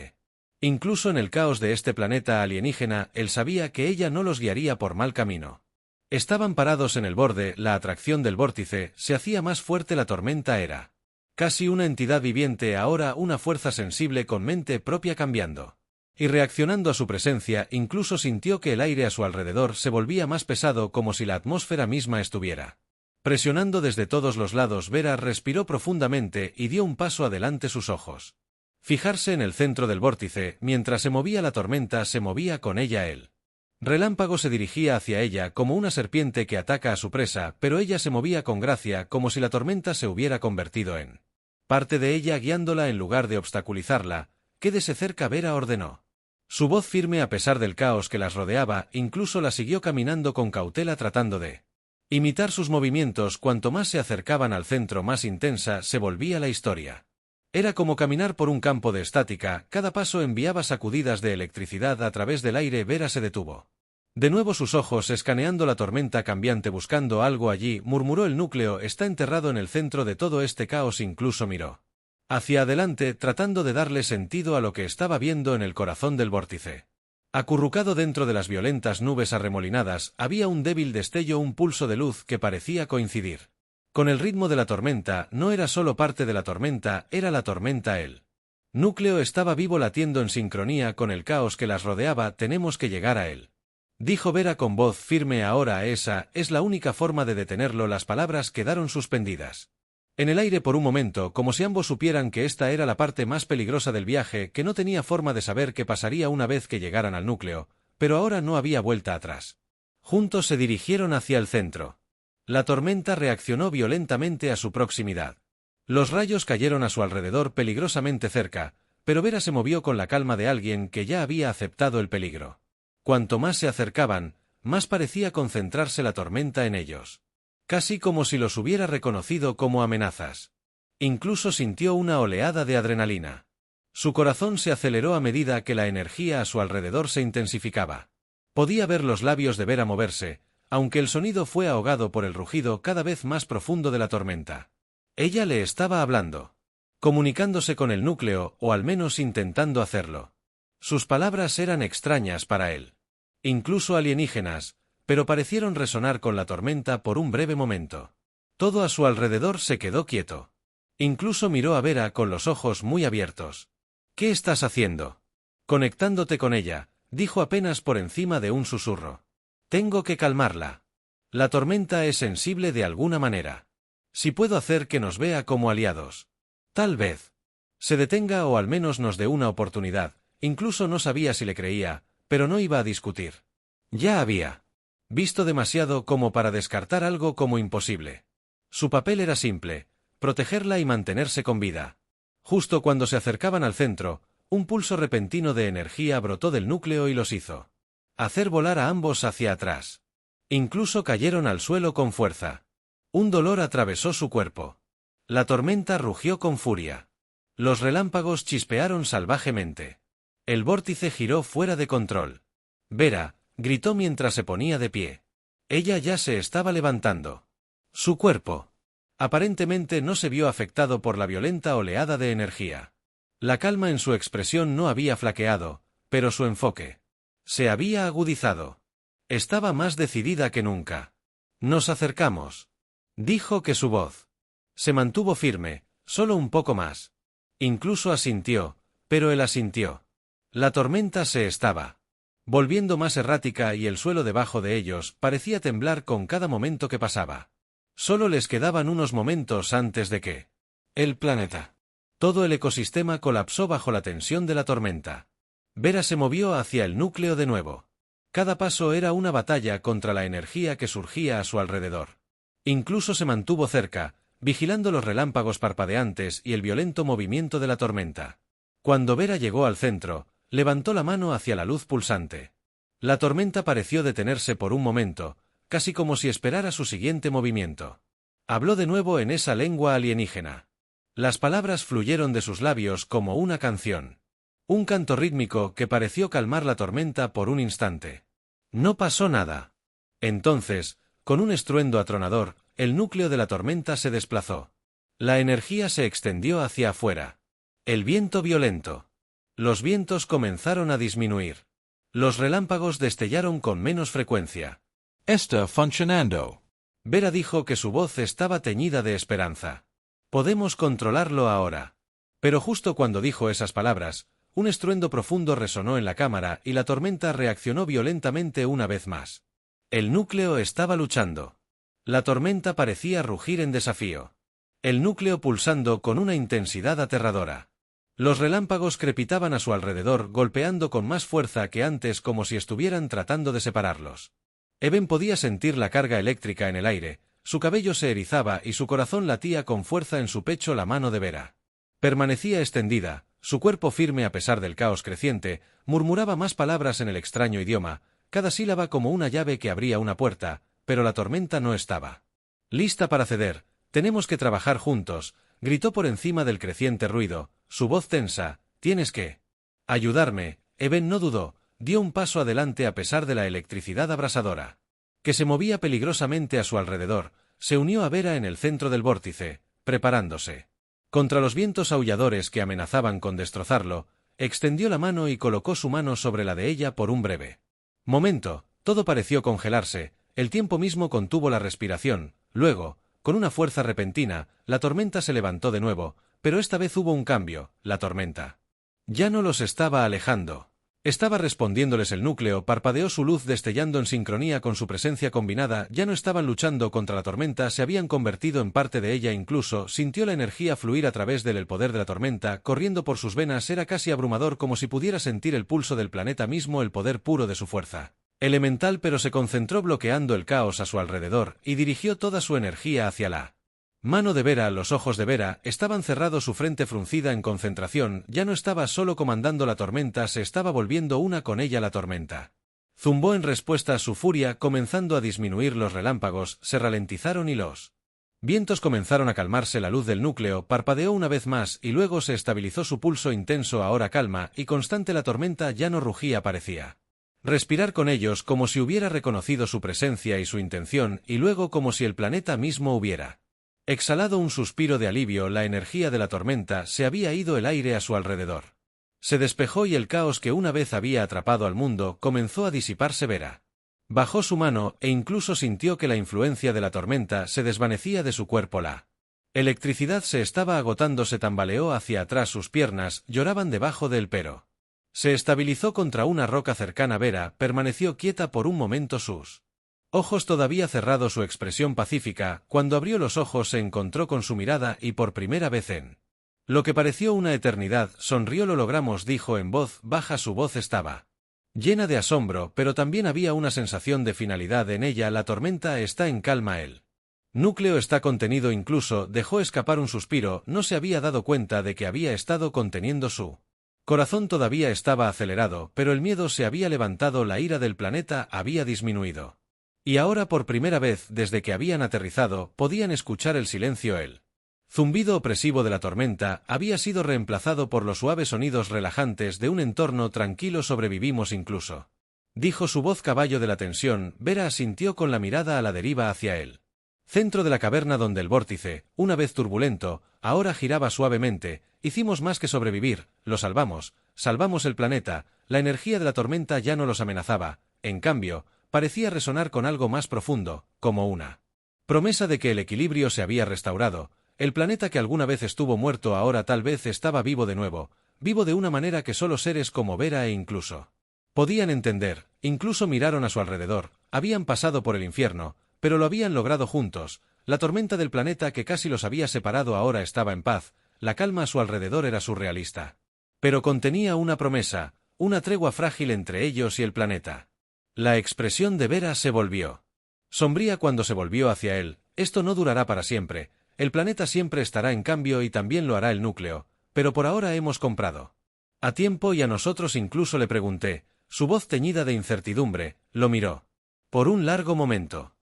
Incluso en el caos de este planeta alienígena, él sabía que ella no los guiaría por mal camino. Estaban parados en el borde. La atracción del vórtice se hacía más fuerte. La tormenta era casi una entidad viviente, ahora una fuerza sensible con mente propia, cambiando y reaccionando a su presencia. Incluso sintió que el aire a su alrededor se volvía más pesado, como si la atmósfera misma estuviera presionando desde todos los lados. Vera respiró profundamente y dio un paso adelante. Sus ojos fijarse en el centro del vórtice. Mientras se movía la tormenta, se movía con ella. El relámpago se dirigía hacia ella como una serpiente que ataca a su presa, pero ella se movía con gracia, como si la tormenta se hubiera convertido en parte de ella, guiándola en lugar de obstaculizarla. «Quédese cerca», Vera ordenó. Su voz firme a pesar del caos que las rodeaba. Incluso la siguió caminando con cautela, tratando de imitar sus movimientos. Cuanto más se acercaban al centro, más intensa se volvía la historia. Era como caminar por un campo de estática. Cada paso enviaba sacudidas de electricidad a través del aire. Vera se detuvo de nuevo, sus ojos escaneando la tormenta cambiante, buscando algo allí. Murmuró: el núcleo está enterrado en el centro de todo este caos. Incluso miró hacia adelante, tratando de darle sentido a lo que estaba viendo en el corazón del vórtice. Acurrucado dentro de las violentas nubes arremolinadas, había un débil destello, un pulso de luz que parecía coincidir con el ritmo de la tormenta. No era solo parte de la tormenta, era la tormenta. El núcleo estaba vivo, latiendo en sincronía con el caos que las rodeaba. «Tenemos que llegar a él», dijo Vera con voz firme. «Ahora esa es la única forma de detenerlo». Las palabras quedaron suspendidas en el aire por un momento, como si ambos supieran que esta era la parte más peligrosa del viaje, que no tenía forma de saber qué pasaría una vez que llegaran al núcleo, pero ahora no había vuelta atrás. Juntos se dirigieron hacia el centro. La tormenta reaccionó violentamente a su proximidad. Los rayos cayeron a su alrededor peligrosamente cerca, pero Vera se movió con la calma de alguien que ya había aceptado el peligro. Cuanto más se acercaban, más parecía concentrarse la tormenta en ellos. Casi como si los hubiera reconocido como amenazas. Incluso sintió una oleada de adrenalina. Su corazón se aceleró a medida que la energía a su alrededor se intensificaba. Podía ver los labios de Vera moverse, aunque el sonido fue ahogado por el rugido cada vez más profundo de la tormenta. Ella le estaba hablando, comunicándose con el núcleo, o al menos intentando hacerlo. Sus palabras eran extrañas para él, incluso alienígenas, pero parecieron resonar con la tormenta por un breve momento. Todo a su alrededor se quedó quieto. Incluso miró a Vera con los ojos muy abiertos. «¿Qué estás haciendo?» «Conectándote con ella», dijo apenas por encima de un susurro. «Tengo que calmarla. La tormenta es sensible de alguna manera. Si puedo hacer que nos vea como aliados, tal vez se detenga o al menos nos dé una oportunidad». Incluso no sabía si le creía, pero no iba a discutir. Ya había visto demasiado como para descartar algo como imposible. Su papel era simple: protegerla y mantenerse con vida. Justo cuando se acercaban al centro, un pulso repentino de energía brotó del núcleo y los hizo hacer volar a ambos hacia atrás. Incluso cayeron al suelo con fuerza. Un dolor atravesó su cuerpo. La tormenta rugió con furia. Los relámpagos chispearon salvajemente. El vórtice giró fuera de control. «Vera», gritó mientras se ponía de pie. Ella ya se estaba levantando. Su cuerpo aparentemente no se vio afectado por la violenta oleada de energía. La calma en su expresión no había flaqueado, pero su enfoque se había agudizado. Estaba más decidida que nunca. «Nos acercamos», dijo, que su voz se mantuvo firme, solo un poco más. Incluso asintió, pero él asintió. La tormenta se estaba volviendo más errática y el suelo debajo de ellos parecía temblar con cada momento que pasaba. Solo les quedaban unos momentos antes de que el planeta, todo el ecosistema, colapsó bajo la tensión de la tormenta. Vera se movió hacia el núcleo de nuevo. Cada paso era una batalla contra la energía que surgía a su alrededor. Incluso se mantuvo cerca, vigilando los relámpagos parpadeantes y el violento movimiento de la tormenta. Cuando Vera llegó al centro, levantó la mano hacia la luz pulsante. La tormenta pareció detenerse por un momento, casi como si esperara su siguiente movimiento. Habló de nuevo en esa lengua alienígena. Las palabras fluyeron de sus labios como una canción. Un canto rítmico que pareció calmar la tormenta por un instante. No pasó nada. Entonces, con un estruendo atronador, el núcleo de la tormenta se desplazó. La energía se extendió hacia afuera. El viento violento. Los vientos comenzaron a disminuir. Los relámpagos destellaron con menos frecuencia. Está funcionando. Vera dijo que su voz estaba teñida de esperanza. Podemos controlarlo ahora. Pero justo cuando dijo esas palabras, un estruendo profundo resonó en la cámara y la tormenta reaccionó violentamente una vez más. El núcleo estaba luchando. La tormenta parecía rugir en desafío. El núcleo pulsando con una intensidad aterradora. Los relámpagos crepitaban a su alrededor, golpeando con más fuerza que antes como si estuvieran tratando de separarlos. Eben podía sentir la carga eléctrica en el aire, su cabello se erizaba y su corazón latía con fuerza en su pecho. La mano de Vera permanecía extendida, su cuerpo firme a pesar del caos creciente, murmuraba más palabras en el extraño idioma, cada sílaba como una llave que abría una puerta, pero la tormenta no estaba lista para ceder. Tenemos que trabajar juntos, gritó por encima del creciente ruido, su voz tensa. Tienes que ayudarme. Eben no dudó, dio un paso adelante a pesar de la electricidad abrasadora que se movía peligrosamente a su alrededor, se unió a Vera en el centro del vórtice, preparándose contra los vientos aulladores que amenazaban con destrozarlo. Extendió la mano y colocó su mano sobre la de ella por un breve momento. Todo pareció congelarse, el tiempo mismo contuvo la respiración. Luego, con una fuerza repentina, la tormenta se levantó de nuevo, pero esta vez hubo un cambio. La tormenta ya no los estaba alejando. Estaba respondiéndoles. El núcleo parpadeó, su luz destellando en sincronía con su presencia combinada. Ya no estaban luchando contra la tormenta, se habían convertido en parte de ella. Incluso sintió la energía fluir a través del poder de la tormenta, corriendo por sus venas. Era casi abrumador, como si pudiera sentir el pulso del planeta mismo, el poder puro de su fuerza elemental, pero se concentró bloqueando el caos a su alrededor, y dirigió toda su energía hacia la mano de Vera. Los ojos de Vera estaban cerrados, su frente fruncida en concentración. Ya no estaba solo comandando la tormenta, se estaba volviendo una con ella. La tormenta zumbó en respuesta a su furia, comenzando a disminuir. Los relámpagos se ralentizaron y los vientos comenzaron a calmarse. La luz del núcleo parpadeó una vez más y luego se estabilizó, su pulso intenso ahora calma y constante. La tormenta ya no rugía, parecía respirar con ellos, como si hubiera reconocido su presencia y su intención, y luego como si el planeta mismo hubiera exhalado un suspiro de alivio. La energía de la tormenta se había ido, el aire a su alrededor se despejó y el caos que una vez había atrapado al mundo comenzó a disiparse. Vera bajó su mano e incluso sintió que la influencia de la tormenta se desvanecía de su cuerpo. La electricidad se estaba agotando, se tambaleó hacia atrás, sus piernas lloraban debajo del pero se estabilizó contra una roca cercana. Vera permaneció quieta por un momento, sus ojos todavía cerrados, su expresión pacífica. Cuando abrió los ojos se encontró con su mirada y por primera vez en lo que pareció una eternidad, sonrió. Lo logramos, dijo en voz baja, su voz estaba llena de asombro, pero también había una sensación de finalidad en ella. La tormenta está en calma, el núcleo está contenido. Incluso dejó escapar un suspiro, no se había dado cuenta de que había estado conteniendo su corazón. Todavía estaba acelerado, pero el miedo se había levantado, la ira del planeta había disminuido. Y ahora, por primera vez desde que habían aterrizado, podían escuchar el silencio. El zumbido opresivo de la tormenta había sido reemplazado por los suaves sonidos relajantes de un entorno tranquilo. Sobrevivimos incluso, dijo su voz caballo de la tensión. Vera asintió con la mirada a la deriva hacia él centro de la caverna, donde el vórtice, una vez turbulento, ahora giraba suavemente. Hicimos más que sobrevivir, lo salvamos el planeta. La energía de la tormenta ya no los amenazaba, en cambio, parecía resonar con algo más profundo, como una promesa de que el equilibrio se había restaurado. El planeta que alguna vez estuvo muerto ahora tal vez estaba vivo de nuevo, vivo de una manera que solo seres como Vera e incluso podían entender. Incluso miraron a su alrededor, habían pasado por el infierno, pero lo habían logrado juntos. La tormenta del planeta que casi los había separado ahora estaba en paz, la calma a su alrededor era surrealista. Pero contenía una promesa, una tregua frágil entre ellos y el planeta. La expresión de Vera se volvió sombría cuando se volvió hacia él. Esto no durará para siempre, el planeta siempre estará en cambio y también lo hará el núcleo, pero por ahora hemos comprado a tiempo y a nosotros. Incluso le pregunté, su voz teñida de incertidumbre, lo miró por un largo momento.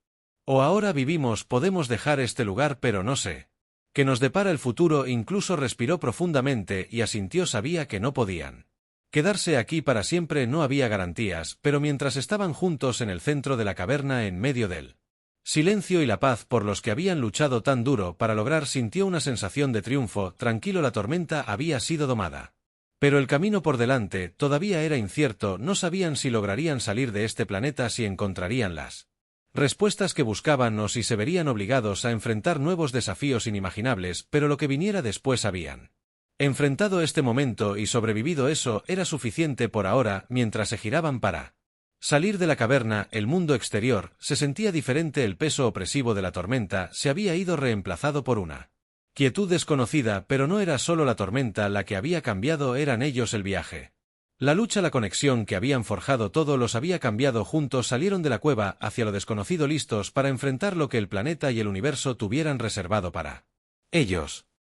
O ahora vivimos, podemos dejar este lugar, pero no sé qué nos depara el futuro. Incluso respiró profundamente y asintió, sabía que no podían Quedarse aquí para siempre no había garantías, pero mientras estaban juntos en el centro de la caverna en medio del silencio y la paz por los que habían luchado tan duro para lograr, sintió una sensación de triunfo. Tranquilo, la tormenta había sido domada. Pero el camino por delante todavía era incierto, no sabían si lograrían salir de este planeta, si encontrarían las respuestas que buscaban o si se verían obligados a enfrentar nuevos desafíos inimaginables, pero lo que viniera después habían enfrentado este momento y sobrevivido. Eso era suficiente por ahora. Mientras se giraban para salir de la caverna, el mundo exterior se sentía diferente. El peso opresivo de la tormenta se había ido, reemplazado por una quietud desconocida, pero no era solo la tormenta la que había cambiado, eran ellos. El viaje, la lucha, la conexión que habían forjado, todo los había cambiado. Juntos salieron de la cueva hacia lo desconocido, listos para enfrentar lo que el planeta y el universo tuvieran reservado para ellos.